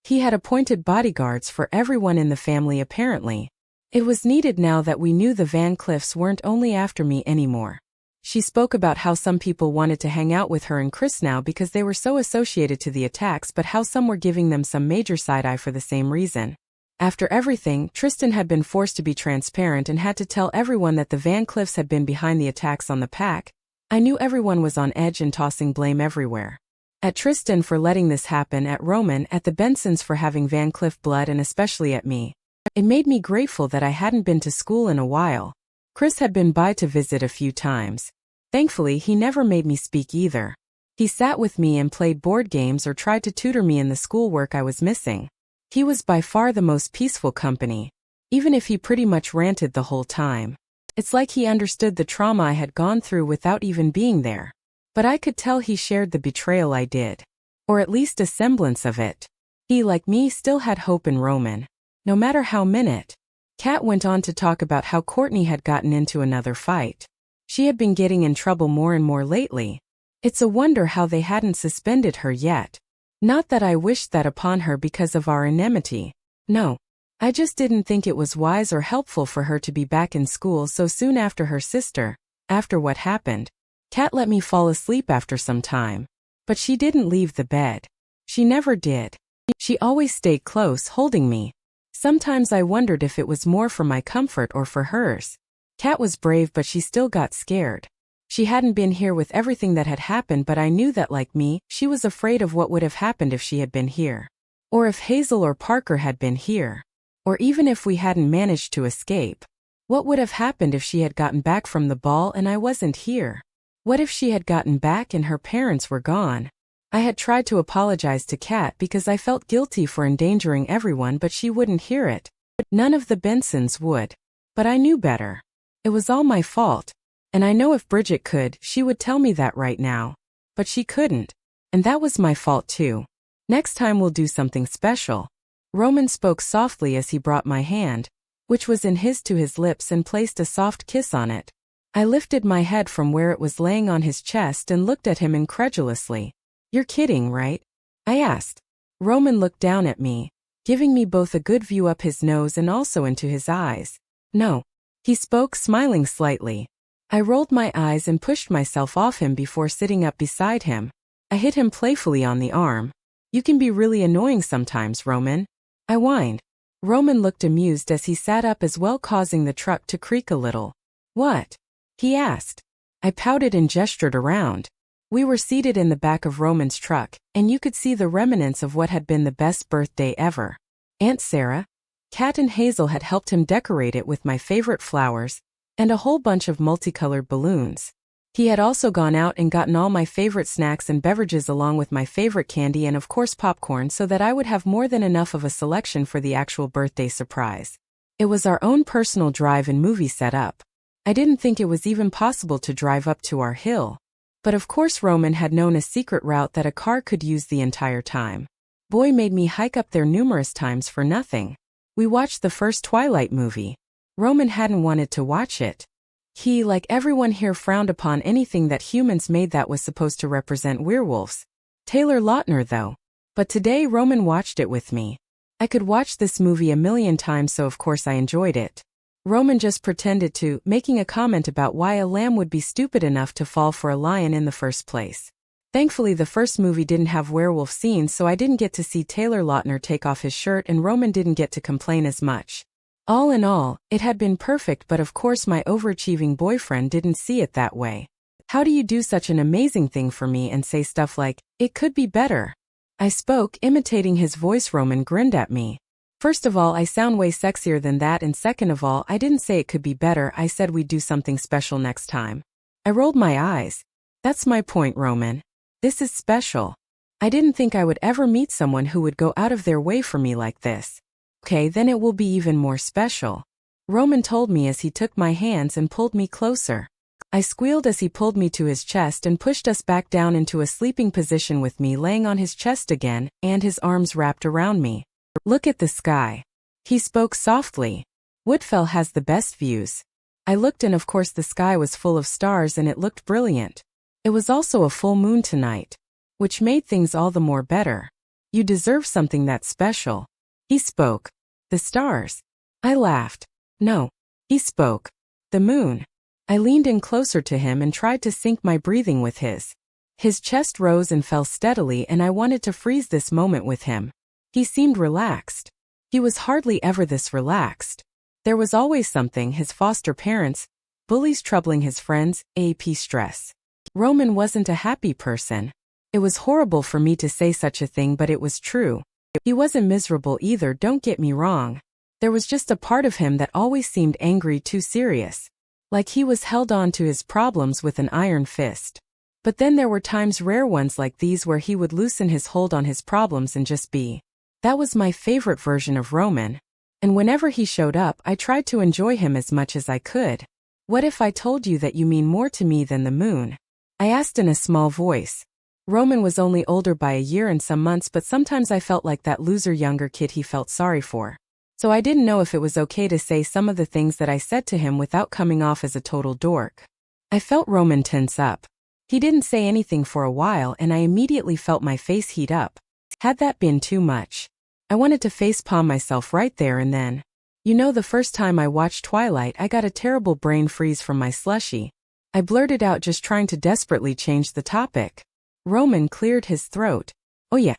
He had appointed bodyguards for everyone in the family apparently. It was needed now that we knew the Van Cliffs weren't only after me anymore. She spoke about how some people wanted to hang out with her and Chris now because they were so associated to the attacks, but how some were giving them some major side-eye for the same reason. After everything, Tristan had been forced to be transparent and had to tell everyone that the Van Cliffs had been behind the attacks on the pack. I knew everyone was on edge and tossing blame everywhere. At Tristan for letting this happen, at Roman, at the Bensons for having Van Cliff blood, and especially at me. It made me grateful that I hadn't been to school in a while. Chris had been by to visit a few times. Thankfully, he never made me speak either. He sat with me and played board games or tried to tutor me in the schoolwork I was missing. He was by far the most peaceful company, even if he pretty much ranted the whole time. It's like he understood the trauma I had gone through without even being there. But I could tell he shared the betrayal I did. Or at least a semblance of it. He, like me, still had hope in Roman. No matter how minute. Kat went on to talk about how Courtney had gotten into another fight. She had been getting in trouble more and more lately. It's a wonder how they hadn't suspended her yet. Not that I wished that upon her because of our enmity. No. I just didn't think it was wise or helpful for her to be back in school so soon after her sister. After what happened, Kat let me fall asleep after some time. But she didn't leave the bed. She never did. She always stayed close, holding me. Sometimes I wondered if it was more for my comfort or for hers. Kat was brave, but she still got scared. She hadn't been here with everything that had happened, but I knew that, like me, she was afraid of what would have happened if she had been here. Or if Hazel or Parker had been here. Or even if we hadn't managed to escape. What would have happened if she had gotten back from the ball and I wasn't here? What if she had gotten back and her parents were gone? I had tried to apologize to Kat because I felt guilty for endangering everyone, but she wouldn't hear it. None of the Bensons would. But I knew better. It was all my fault. And I know if Bridget could, she would tell me that right now. But she couldn't. And that was my fault too. Next time we'll do something special. Roman spoke softly as he brought my hand, which was in his, to his lips and placed a soft kiss on it. I lifted my head from where it was laying on his chest and looked at him incredulously. "You're kidding, right?" I asked. Roman looked down at me, giving me both a good view up his nose and also into his eyes. "No." He spoke, smiling slightly. I rolled my eyes and pushed myself off him before sitting up beside him. I hit him playfully on the arm. "You can be really annoying sometimes, Roman," I whined. Roman looked amused as he sat up as well, causing the truck to creak a little. "What?" he asked. I pouted and gestured around. We were seated in the back of Roman's truck, and you could see the remnants of what had been the best birthday ever. Aunt Sarah, Kat and Hazel had helped him decorate it with my favorite flowers, and a whole bunch of multicolored balloons. He had also gone out and gotten all my favorite snacks and beverages along with my favorite candy and of course popcorn so that I would have more than enough of a selection for the actual birthday surprise. It was our own personal drive and movie set up. I didn't think it was even possible to drive up to our hill. But of course Roman had known a secret route that a car could use the entire time. Boy made me hike up there numerous times for nothing. We watched the first Twilight movie. Roman hadn't wanted to watch it. He, like everyone here, frowned upon anything that humans made that was supposed to represent werewolves. Taylor Lautner though. But today Roman watched it with me. I could watch this movie a million times, so of course I enjoyed it. Roman just pretended to, making a comment about why a lamb would be stupid enough to fall for a lion in the first place. Thankfully the first movie didn't have werewolf scenes, so I didn't get to see Taylor Lautner take off his shirt and Roman didn't get to complain as much. All in all, it had been perfect, but of course my overachieving boyfriend didn't see it that way. How do you do such an amazing thing for me and say stuff like, "It could be better"? I spoke, imitating his voice. Roman grinned at me. First of all, I sound way sexier than that, and second of all, I didn't say it could be better, I said we'd do something special next time. I rolled my eyes. That's my point, Roman. This is special. I didn't think I would ever meet someone who would go out of their way for me like this. Okay, then it will be even more special. Roman told me as he took my hands and pulled me closer. I squealed as he pulled me to his chest and pushed us back down into a sleeping position with me laying on his chest again, and his arms wrapped around me. Look at the sky. He spoke softly. Woodfell has the best views. I looked and of course the sky was full of stars and it looked brilliant. It was also a full moon tonight, which made things all the more better. You deserve something that special. He spoke. The stars. I laughed. No. He spoke. The moon. I leaned in closer to him and tried to sync my breathing with his. His chest rose and fell steadily and I wanted to freeze this moment with him. He seemed relaxed. He was hardly ever this relaxed. There was always something, his foster parents, bullies troubling his friends, AP stress. Roman wasn't a happy person. It was horrible for me to say such a thing, but it was true. He wasn't miserable either, don't get me wrong. There was just a part of him that always seemed angry, too serious. Like he was held on to his problems with an iron fist. But then there were times, rare ones like these, where he would loosen his hold on his problems and just be. That was my favorite version of Roman. And whenever he showed up, I tried to enjoy him as much as I could. What if I told you that you mean more to me than the moon? I asked in a small voice. Roman was only older by a year and some months, but sometimes I felt like that loser younger kid he felt sorry for. So I didn't know if it was okay to say some of the things that I said to him without coming off as a total dork. I felt Roman tense up. He didn't say anything for a while and I immediately felt my face heat up. Had that been too much? I wanted to facepalm myself right there and then. You know, the first time I watched Twilight, I got a terrible brain freeze from my slushie. I blurted out, just trying to desperately change the topic. Roman cleared his throat. Oh yeah,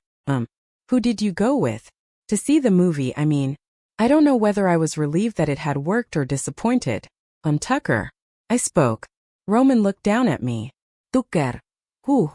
who did you go with? To see the movie, I mean. I don't know whether I was relieved that it had worked or disappointed. Tucker. I spoke. Roman looked down at me. Tucker. Who?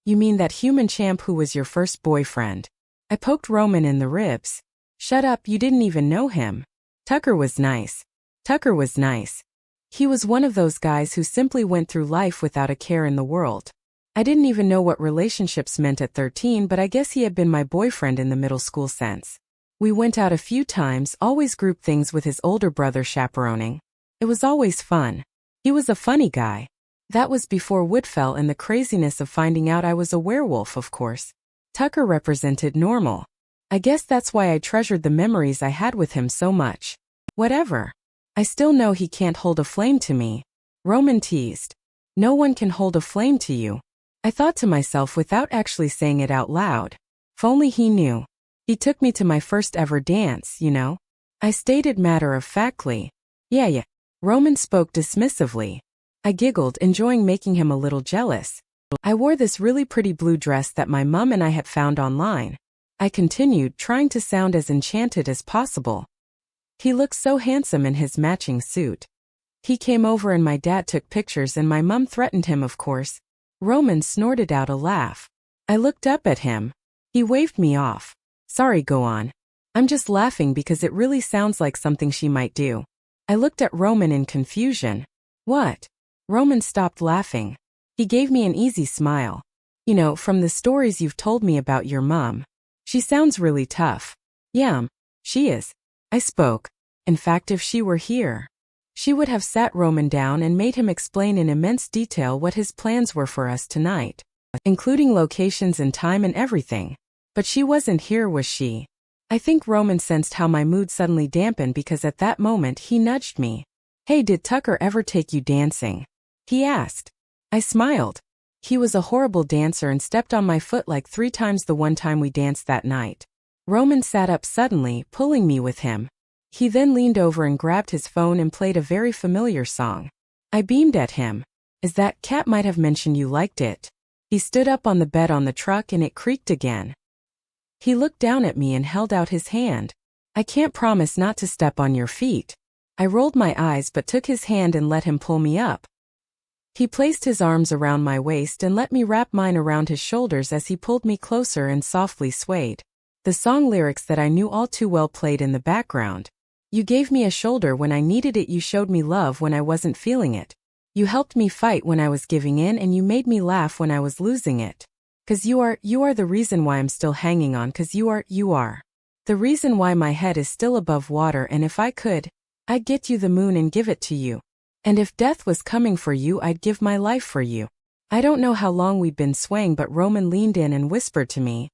You mean that human champ who was your first boyfriend? I poked Roman in the ribs. Shut up, you didn't even know him. Tucker was nice. Tucker was nice. He was one of those guys who simply went through life without a care in the world. I didn't even know what relationships meant at 13, but I guess he had been my boyfriend in the middle school sense. We went out a few times, always group things with his older brother chaperoning. It was always fun. He was a funny guy. That was before Woodfell and the craziness of finding out I was a werewolf, of course. Tucker represented normal. I guess that's why I treasured the memories I had with him so much. Whatever. I still know he can't hold a flame to me. Roman teased. No one can hold a flame to you. I thought to myself without actually saying it out loud. If only he knew. He took me to my first ever dance, you know? I stated matter-of-factly. Yeah. Roman spoke dismissively. I giggled, enjoying making him a little jealous. I wore this really pretty blue dress that my mum and I had found online. I continued, trying to sound as enchanted as possible. He looked so handsome in his matching suit. He came over and my dad took pictures and my mum threatened him, of course. Roman snorted out a laugh. I looked up at him. He waved me off. Sorry, go on. I'm just laughing because it really sounds like something she might do. I looked at Roman in confusion. What? Roman stopped laughing. He gave me an easy smile. You know, from the stories you've told me about your mom. She sounds really tough. Yeah, she is. I spoke. In fact, if she were here, she would have sat Roman down and made him explain in immense detail what his plans were for us tonight, including locations and time and everything. But she wasn't here, was she? I think Roman sensed how my mood suddenly dampened because at that moment he nudged me. Hey, did Tucker ever take you dancing? He asked. I smiled. He was a horrible dancer and stepped on my foot like 3 times the one time we danced that night. Roman sat up suddenly, pulling me with him. He then leaned over and grabbed his phone and played a very familiar song. I beamed at him. Is that Kat might have mentioned you liked it? He stood up on the bed on the truck and it creaked again. He looked down at me and held out his hand. I can't promise not to step on your feet. I rolled my eyes but took his hand and let him pull me up. He placed his arms around my waist and let me wrap mine around his shoulders as he pulled me closer and softly swayed. The song lyrics that I knew all too well played in the background. You gave me a shoulder when I needed it, you showed me love when I wasn't feeling it. You helped me fight when I was giving in, and you made me laugh when I was losing it. 'Cause you are the reason why I'm still hanging on, 'cause you are the reason why my head is still above water, and if I could, I'd get you the moon and give it to you. And if death was coming for you, I'd give my life for you. I don't know how long we'd been swaying, but Roman leaned in and whispered to me,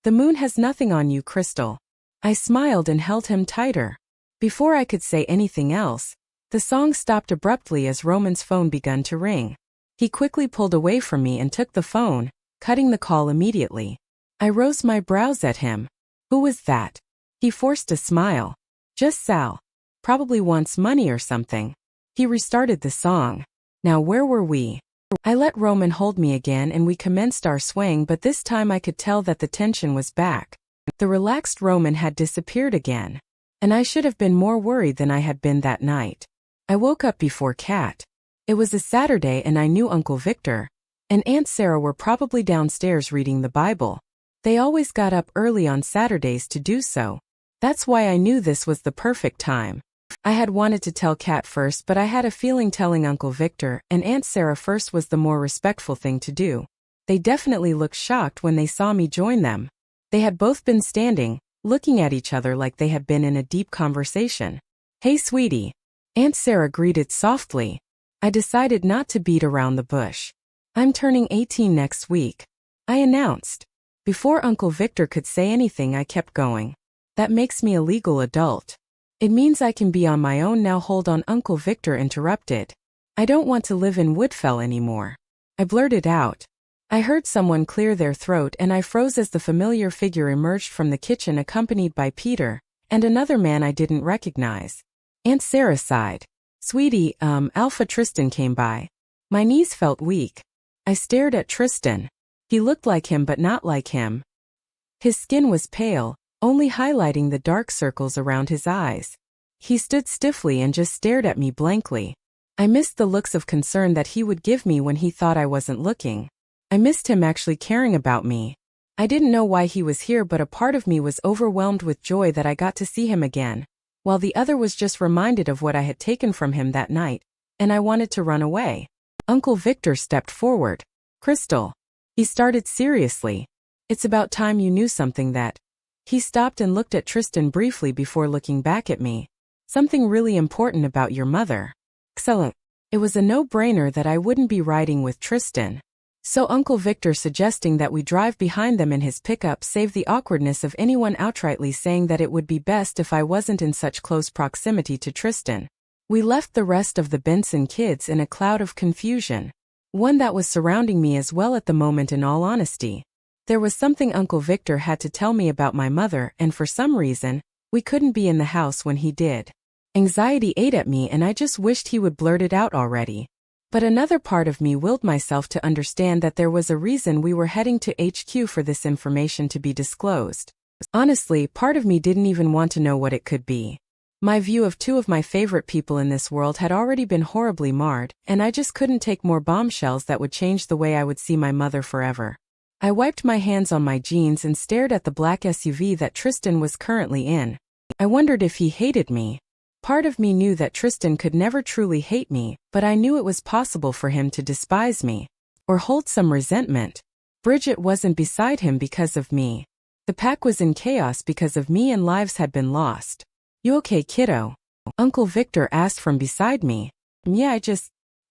the moon has nothing on you, Crystal. I smiled and held him tighter. Before I could say anything else, the song stopped abruptly as Roman's phone began to ring. He quickly pulled away from me and took the phone, cutting the call immediately. I rose my brows at him. Who was that? He forced a smile. Just Sal. Probably wants money or something. He restarted the song. Now where were we? I let Roman hold me again and we commenced our swaying, but this time I could tell that the tension was back. The relaxed Roman had disappeared again. And I should have been more worried than I had been that night. I woke up before Kat. It was a Saturday and I knew Uncle Victor and Aunt Sarah were probably downstairs reading the Bible. They always got up early on Saturdays to do so. That's why I knew this was the perfect time. I had wanted to tell Kat first, but I had a feeling telling Uncle Victor and Aunt Sarah first was the more respectful thing to do. They definitely looked shocked when they saw me join them. They had both been standing, looking at each other like they had been in a deep conversation. Hey, sweetie. Aunt Sarah greeted softly. I decided not to beat around the bush. I'm turning 18 next week, I announced. Before Uncle Victor could say anything, I kept going. That makes me a legal adult. It means I can be on my own now. Hold on, Uncle Victor interrupted. I don't want to live in Woodfell anymore. I blurted out. I heard someone clear their throat and I froze as the familiar figure emerged from the kitchen accompanied by Peter and another man I didn't recognize. Aunt Sarah sighed. Sweetie, Alpha Tristan came by. My knees felt weak. I stared at Tristan. He looked like him but not like him. His skin was pale, only highlighting the dark circles around his eyes. He stood stiffly and just stared at me blankly. I missed the looks of concern that he would give me when he thought I wasn't looking. I missed him actually caring about me. I didn't know why he was here, but a part of me was overwhelmed with joy that I got to see him again, while the other was just reminded of what I had taken from him that night, and I wanted to run away. Uncle Victor stepped forward. Crystal. He started seriously. It's about time you knew something that... He stopped and looked at Tristan briefly before looking back at me. Something really important about your mother. Excellent. It was a no-brainer that I wouldn't be riding with Tristan. So Uncle Victor suggesting that we drive behind them in his pickup saved the awkwardness of anyone outrightly saying that it would be best if I wasn't in such close proximity to Tristan. We left the rest of the Benson kids in a cloud of confusion. One that was surrounding me as well at the moment. In all honesty, there was something Uncle Victor had to tell me about my mother, and for some reason, we couldn't be in the house when he did. Anxiety ate at me and I just wished he would blurt it out already. But another part of me willed myself to understand that there was a reason we were heading to HQ for this information to be disclosed. Honestly, part of me didn't even want to know what it could be. My view of two of my favorite people in this world had already been horribly marred, and I just couldn't take more bombshells that would change the way I would see my mother forever. I wiped my hands on my jeans and stared at the black SUV that Tristan was currently in. I wondered if he hated me. Part of me knew that Tristan could never truly hate me, but I knew it was possible for him to despise me. or hold some resentment. Bridget wasn't beside him because of me. The pack was in chaos because of me and lives had been lost. You okay, kiddo? Uncle Victor asked from beside me. Yeah,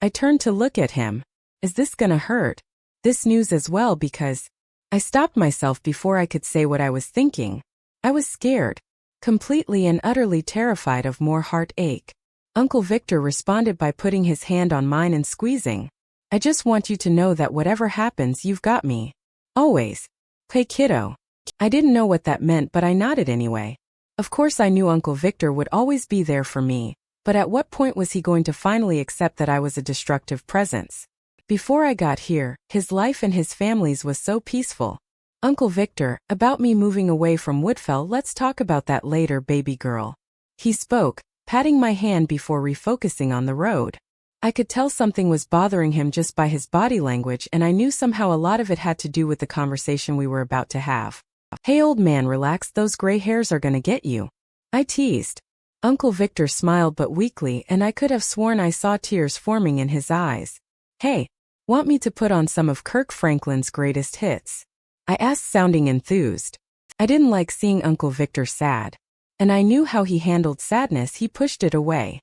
I turned to look at him. Is this gonna hurt? This news as well because I stopped myself before I could say what I was thinking. I was scared, completely and utterly terrified of more heartache. Uncle Victor responded by putting his hand on mine and squeezing. I just want you to know that whatever happens, you've got me. Always. Hey, kiddo. I didn't know what that meant, but I nodded anyway. Of course I knew Uncle Victor would always be there for me, but at what point was he going to finally accept that I was a destructive presence? Before I got here, his life and his family's was so peaceful. Uncle Victor, about me moving away from Woodfell, let's talk about that later, baby girl. He spoke, patting my hand before refocusing on the road. I could tell something was bothering him just by his body language, and I knew somehow a lot of it had to do with the conversation we were about to have. Hey old man, relax, those gray hairs are gonna get you. I teased. Uncle Victor smiled but weakly, and I could have sworn I saw tears forming in his eyes. Hey, want me to put on some of Kirk Franklin's greatest hits? I asked, sounding enthused. I didn't like seeing Uncle Victor sad. And I knew how he handled sadness. He pushed it away.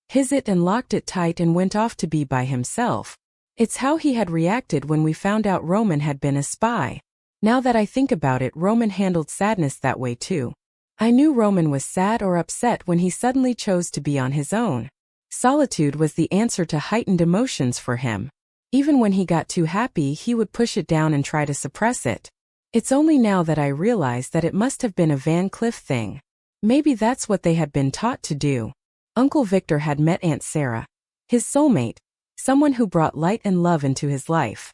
His it and locked it tight and went off to be by himself. It's how he had reacted when we found out Roman had been a spy. Now that I think about it, Roman handled sadness that way too. I knew Roman was sad or upset when he suddenly chose to be on his own. Solitude was the answer to heightened emotions for him. Even when he got too happy, he would push it down and try to suppress it. It's only now that I realize that it must have been a Van Cliff thing. Maybe that's what they had been taught to do. Uncle Victor had met Aunt Sarah, his soulmate, someone who brought light and love into his life.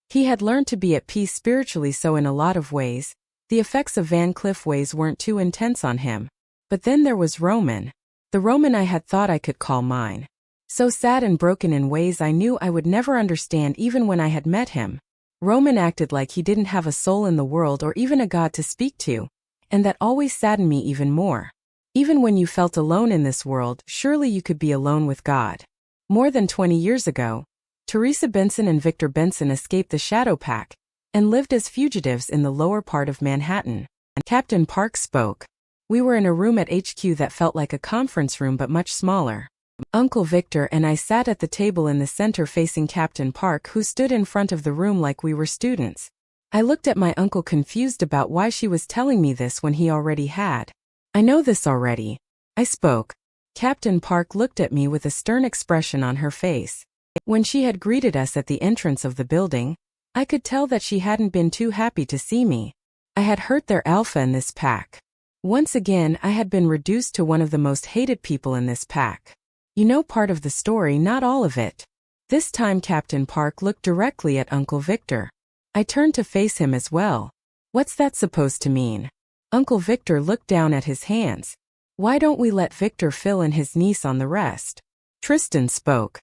He had learned to be at peace spiritually, so in a lot of ways, the effects of Van Cliff ways weren't too intense on him. But then there was Roman. The Roman I had thought I could call mine. So sad and broken in ways I knew I would never understand even when I had met him. Roman acted like he didn't have a soul in the world or even a God to speak to, and that always saddened me even more. Even when you felt alone in this world, surely you could be alone with God. More than 20 years ago, Teresa Benson and Victor Benson escaped the Shadow Pack and lived as fugitives in the lower part of Manhattan. Captain Park spoke. We were in a room at HQ that felt like a conference room but much smaller. Uncle Victor and I sat at the table in the center facing Captain Park, who stood in front of the room like we were students. I looked at my uncle, confused about why she was telling me this when he already had. I know this already. I spoke. Captain Park looked at me with a stern expression on her face. When she had greeted us at the entrance of the building, I could tell that she hadn't been too happy to see me. I had hurt their alpha in this pack. Once again, I had been reduced to one of the most hated people in this pack. You know part of the story, not all of it. This time Captain Park looked directly at Uncle Victor. I turned to face him as well. What's that supposed to mean? Uncle Victor looked down at his hands. Why don't we let Victor fill in his niece on the rest? Tristan spoke.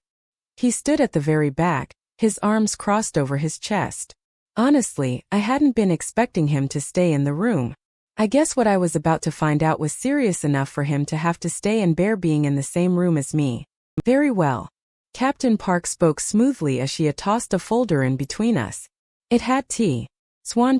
He stood at the very back, his arms crossed over his chest. Honestly, I hadn't been expecting him to stay in the room. I guess what I was about to find out was serious enough for him to have to stay and bear being in the same room as me. Very well. Captain Park spoke smoothly as she tossed a folder in between us. It had 𝐶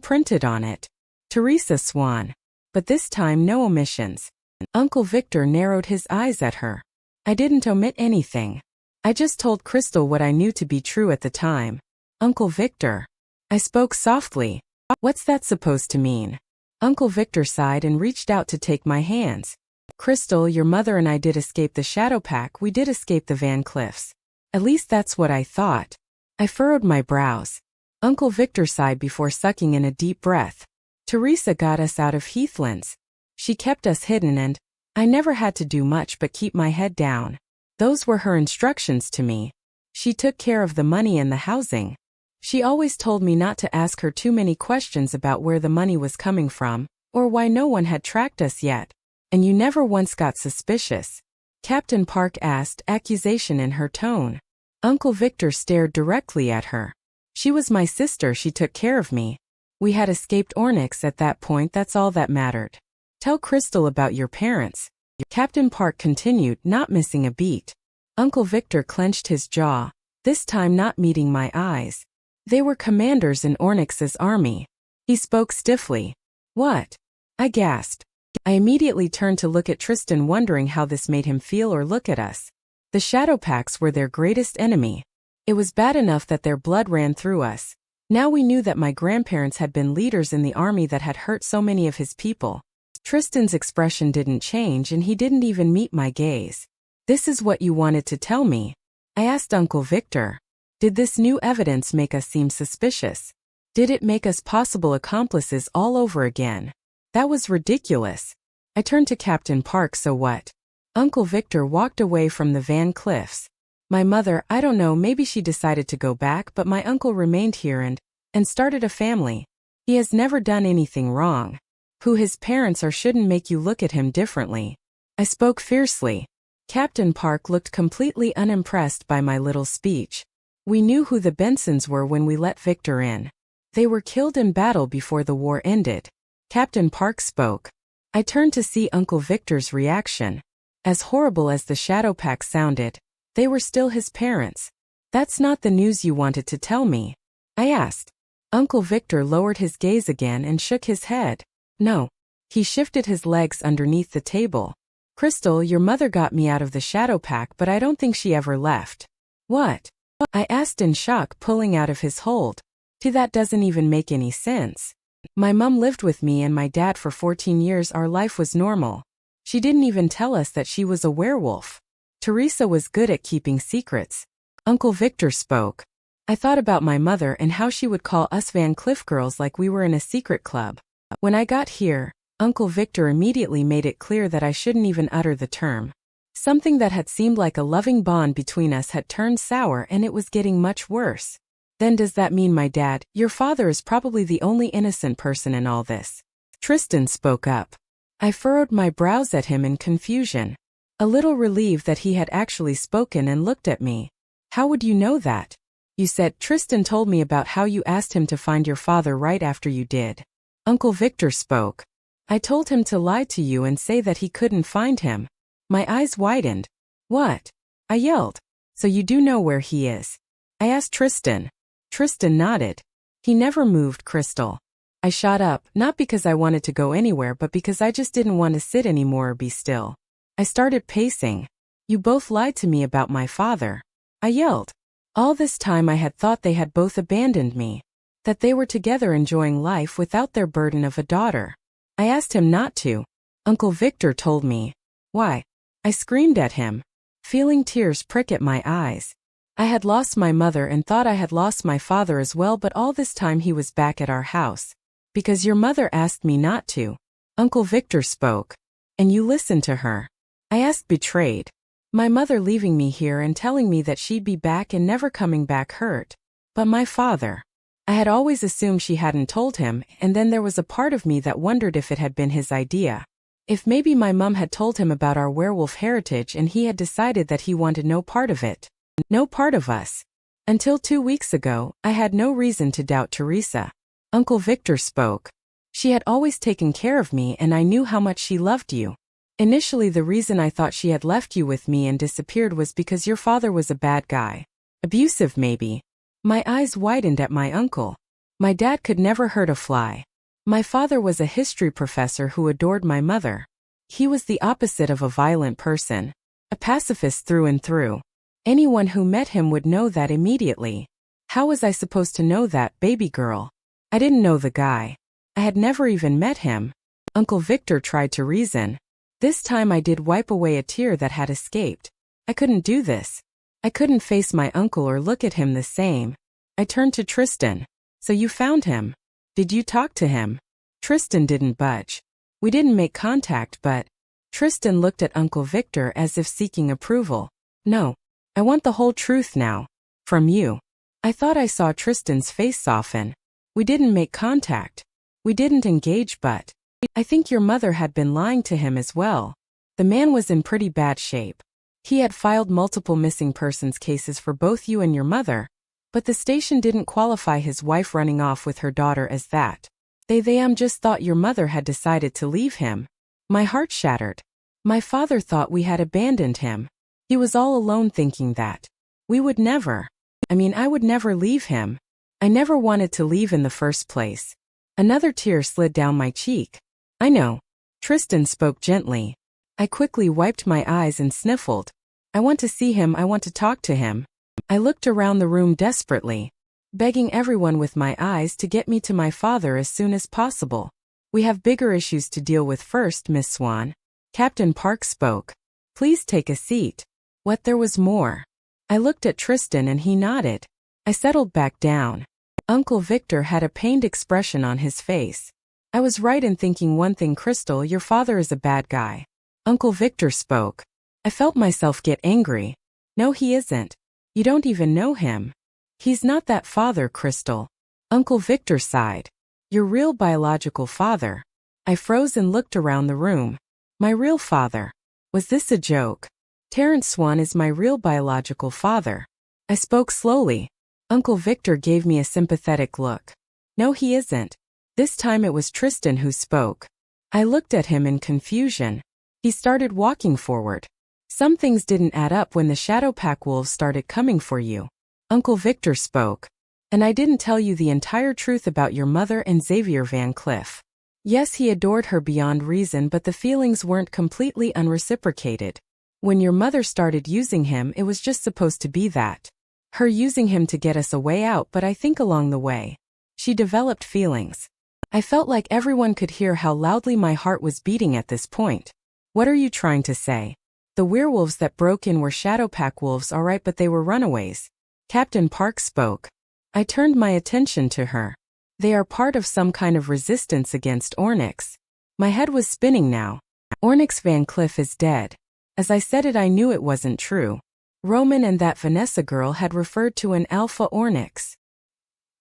printed on it. Teresa Swan. But this time no omissions. Uncle Victor narrowed his eyes at her. I didn't omit anything. I just told Crystal what I knew to be true at the time. Uncle Victor. I spoke softly. What's that supposed to mean? Uncle Victor sighed and reached out to take my hands. Crystal, your mother and I did escape the Shadow Pack. We did escape the Van Cliffs. At least that's what I thought. I furrowed my brows. Uncle Victor sighed before sucking in a deep breath. Teresa got us out of Heathlands. She kept us hidden and I never had to do much but keep my head down. Those were her instructions to me. She took care of the money and the housing. She always told me not to ask her too many questions about where the money was coming from, or why no one had tracked us yet. And you never once got suspicious? Captain Park asked, accusation in her tone. Uncle Victor stared directly at her. She was my sister, she took care of me. We had escaped Ornyx at that point, that's all that mattered. Tell Crystal about your parents. Captain Park continued, not missing a beat. Uncle Victor clenched his jaw. this time not meeting my eyes. They were commanders in �𝐤𝐬𝐬's army. He spoke stiffly. What? I gasped. I immediately turned to look at Tristan, wondering how this made him feel or look at us. The Shadowpacks were their greatest enemy. It was bad enough that their blood ran through us. Now we knew that my grandparents had been leaders in the army that had hurt so many of his people. Tristan's expression didn't change, and he didn't even meet my gaze. This is what you wanted to tell me? I asked Uncle Victor. Did this new evidence make us seem suspicious? Did it make us possible accomplices all over again? That was ridiculous. I turned to Captain Park. So what? Uncle Victor walked away from the Van Cliffs. My mother, I don't know, maybe she decided to go back, but my uncle remained here and started a family. He has never done anything wrong. Who his parents are shouldn't make you look at him differently. I spoke fiercely. Captain Park looked completely unimpressed by my little speech. We knew who the Bensons were when we let Victor in. They were killed in battle before the war ended. Captain Park spoke. I turned to see Uncle Victor's reaction. As horrible as the Shadowpack sounded, they were still his parents. That's not the news you wanted to tell me? I asked. Uncle Victor lowered his gaze again and shook his head. No. He shifted his legs underneath the table. Crystal, your mother got me out of the Shadowpack, but I don't think she ever left. What? I asked in shock, pulling out of his hold. That doesn't even make any sense. My mom lived with me and my dad for 14 years. Our life was normal. She didn't even tell us that she was a werewolf. Teresa was good at keeping secrets. Uncle Victor spoke. I thought about my mother and how she would call us Van Cliff girls like we were in a secret club. When I got here, Uncle Victor immediately made it clear that I shouldn't even utter the term. Something that had seemed like a loving bond between us had turned sour, and it was getting much worse. Then does that mean my dad, your father, is probably the only innocent person in all this? Tristan spoke up. I furrowed my brows at him in confusion. A little relieved that he had actually spoken, and looked at me. How would you know that? You said Tristan told me about how you asked him to find your father right after you did. Uncle Victor spoke. I told him to lie to you and say that he couldn't find him. My eyes widened. What? I yelled. So you do know where he is? I asked Tristan. Tristan nodded. He never moved, Crystal. I shot up, not because I wanted to go anywhere, but because I just didn't want to sit anymore or be still. I started pacing. You both lied to me about my father. I yelled. All this time I had thought they had both abandoned me. That they were together enjoying life without their burden of a daughter. I asked him not to. Uncle Victor told me. Why? I screamed at him, feeling tears prick at my eyes. I had lost my mother and thought I had lost my father as well, but all this time he was back at our house. Because your mother asked me not to. Uncle Victor spoke. And you listened to her. I asked, betrayed. My mother leaving me here and telling me that she'd be back and never coming back hurt. But my father. I had always assumed she hadn't told him, and then there was a part of me that wondered if it had been his idea. If maybe my mom had told him about our werewolf heritage and he had decided that he wanted no part of it. No part of us. Until 2 weeks ago, I had no reason to doubt Teresa. Uncle Victor spoke. She had always taken care of me, and I knew how much she loved you. Initially, the reason I thought she had left you with me and disappeared was because your father was a bad guy. Abusive, maybe. My eyes widened at my uncle. My dad could never hurt a fly. My father was a history professor who adored my mother. He was the opposite of a violent person. A pacifist through and through. Anyone who met him would know that immediately. How was I supposed to know that, baby girl? I didn't know the guy. I had never even met him. Uncle Victor tried to reason. This time I did wipe away a tear that had escaped. I couldn't do this. I couldn't face my uncle or look at him the same. I turned to Tristan. So you found him? Did you talk to him? Tristan didn't budge. We didn't make contact, but... Tristan looked at Uncle Victor as if seeking approval. No. I want the whole truth now. From you. I thought I saw Tristan's face soften. We didn't make contact. We didn't engage, but... I think your mother had been lying to him as well. The man was in pretty bad shape. He had filed multiple missing persons cases for both you and your mother, but the station didn't qualify his wife running off with her daughter as that. They just thought your mother had decided to leave him. My heart shattered. My father thought we had abandoned him. He was all alone thinking that. We would never. I would never leave him. I never wanted to leave in the first place. Another tear slid down my cheek. I know. Tristan spoke gently. I quickly wiped my eyes and sniffled. I want to see him, I want to talk to him. I looked around the room desperately, begging everyone with my eyes to get me to my father as soon as possible. We have bigger issues to deal with first, Miss Swan. Captain Park spoke. Please take a seat. What, there was more? I looked at Tristan and he nodded. I settled back down. Uncle Victor had a pained expression on his face. I was right in thinking one thing, Crystal, your father is a bad guy. Uncle Victor spoke. I felt myself get angry. No, he isn't. You don't even know him. He's not that father, Crystal. Uncle Victor sighed. Your real biological father. I froze and looked around the room. My real father. Was this a joke? Terrence Swan is my real biological father. I spoke slowly. Uncle Victor gave me a sympathetic look. No, he isn't. This time it was Tristan who spoke. I looked at him in confusion. He started walking forward. Some things didn't add up when the Shadow Pack wolves started coming for you. Uncle Victor spoke. And I didn't tell you the entire truth about your mother and Xavier Van Cleef. Yes, he adored her beyond reason, but the feelings weren't completely unreciprocated. When your mother started using him, it was just supposed to be that. Her using him to get us a way out, but I think along the way, she developed feelings. I felt like everyone could hear how loudly my heart was beating at this point. What are you trying to say? The werewolves that broke in were Shadow Pack wolves, all right, but they were runaways. Captain Park spoke. I turned my attention to her. They are part of some kind of resistance against 𝐿𝐼𝐻. My head was spinning now. 𝐿𝐼𝐻 Van Cleef is dead. As I said it, I knew it wasn't true. Roman and that Vanessa girl had referred to an alpha 𝐿𝐼𝐻.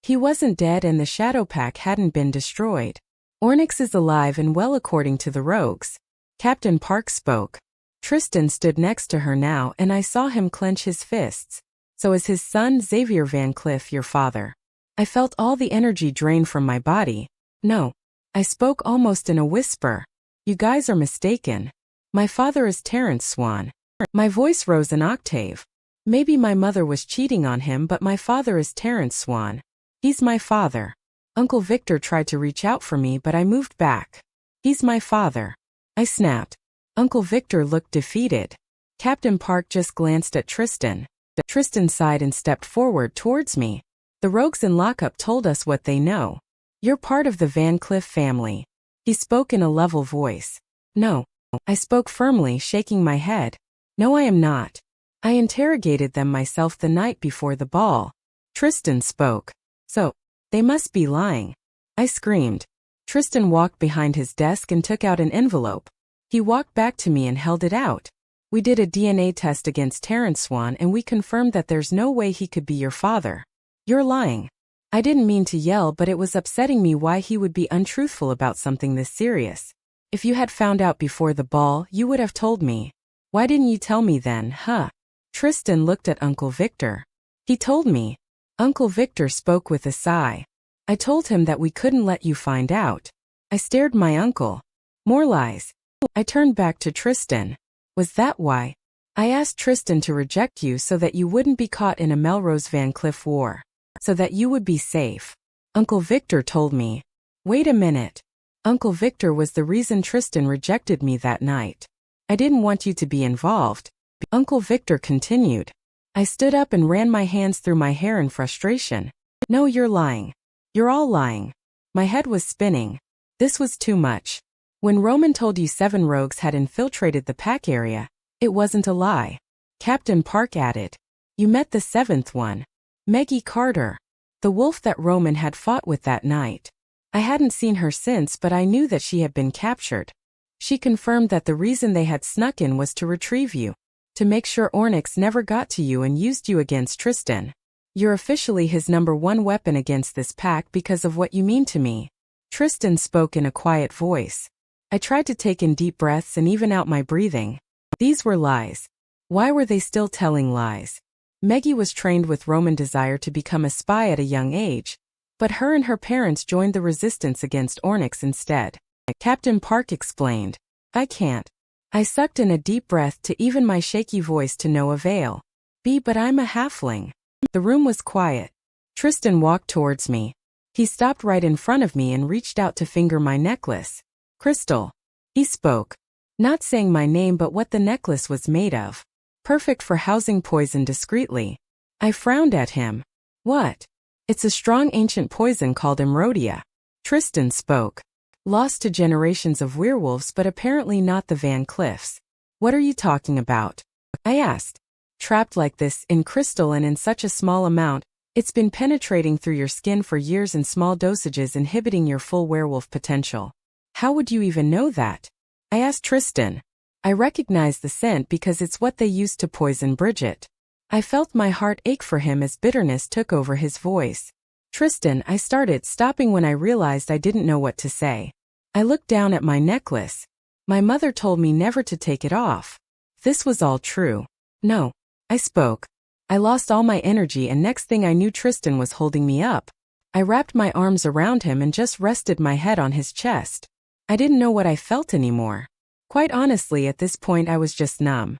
He wasn't dead and the Shadow Pack hadn't been destroyed. 𝐿𝐼𝐻 is alive and well according to the rogues. Captain Park spoke. Tristan stood next to her now and I saw him clench his fists. So is his son Xavier Van Cleef your father? I felt all the energy drain from my body. No. I spoke almost in a whisper. You guys are mistaken. My father is Terrence Swan. My voice rose an octave. Maybe my mother was cheating on him, but my father is Terrence Swan. He's my father. Uncle Victor tried to reach out for me, but I moved back. He's my father. I snapped. Uncle Victor looked defeated. Captain Park just glanced at Tristan. Tristan sighed and stepped forward towards me. The rogues in lockup told us what they know. You're part of the Van Cleef family. He spoke in a level voice. No. I spoke firmly, shaking my head. No, I am not. I interrogated them myself the night before the ball. Tristan spoke. So, they must be lying. I screamed. Tristan walked behind his desk and took out an envelope. He walked back to me and held it out. We did a DNA test against Terrence Swan and we confirmed that there's no way he could be your father. You're lying. I didn't mean to yell, but it was upsetting me why he would be untruthful about something this serious. If you had found out before the ball, you would have told me. Why didn't you tell me then, huh? Tristan looked at Uncle Victor. He told me. Uncle Victor spoke with a sigh. I told him that we couldn't let you find out. I stared my uncle. More lies. I turned back to Tristan. Was that why? I asked Tristan to reject you so that you wouldn't be caught in a Melrose Van Cleef war. So that you would be safe. Uncle Victor told me. Wait a minute. Uncle Victor was the reason Tristan rejected me that night. I didn't want you to be involved. Uncle Victor continued. I stood up and ran my hands through my hair in frustration. No, you're lying. You're all lying. My head was spinning. This was too much. When Roman told you 7 rogues had infiltrated the pack area, it wasn't a lie. Captain Park added. You met the 7th one. Maggie Carter. The wolf that Roman had fought with that night. I hadn't seen her since, but I knew that she had been captured. She confirmed that the reason they had snuck in was to retrieve you. To make sure 𝐿𝐼𝐻 never got to you and used you against Tristan. You're officially his #1 weapon against this pack because of what you mean to me. Tristan spoke in a quiet voice. I tried to take in deep breaths and even out my breathing. These were lies. Why were they still telling lies? Maggie was trained with Roman desire to become a spy at a young age, but her and her parents joined the resistance against 𝐿𝐼𝐻 instead. Captain Park explained. I can't. I sucked in a deep breath to even my shaky voice to no avail. But I'm a halfling. The room was quiet. Tristan walked towards me. He stopped right in front of me and reached out to finger my necklace. Crystal. He spoke. Not saying my name but what the necklace was made of. Perfect for housing poison discreetly. I frowned at him. What? It's a strong ancient poison called 𝐿𝐸. Tristan spoke. Lost to generations of werewolves but apparently not the Van Cliffs. What are you talking about? I asked. Trapped like this, in crystal and in such a small amount, it's been penetrating through your skin for years in small dosages, inhibiting your full werewolf potential. How would you even know that? I asked Tristan. I recognized the scent because it's what they used to poison Bridget. I felt my heart ache for him as bitterness took over his voice. Tristan, I started, stopping when I realized I didn't know what to say. I looked down at my necklace. My mother told me never to take it off. This was all true. No. I spoke. I lost all my energy and next thing I knew Tristan was holding me up. I wrapped my arms around him and just rested my head on his chest. I didn't know what I felt anymore. Quite honestly, at this point I was just numb.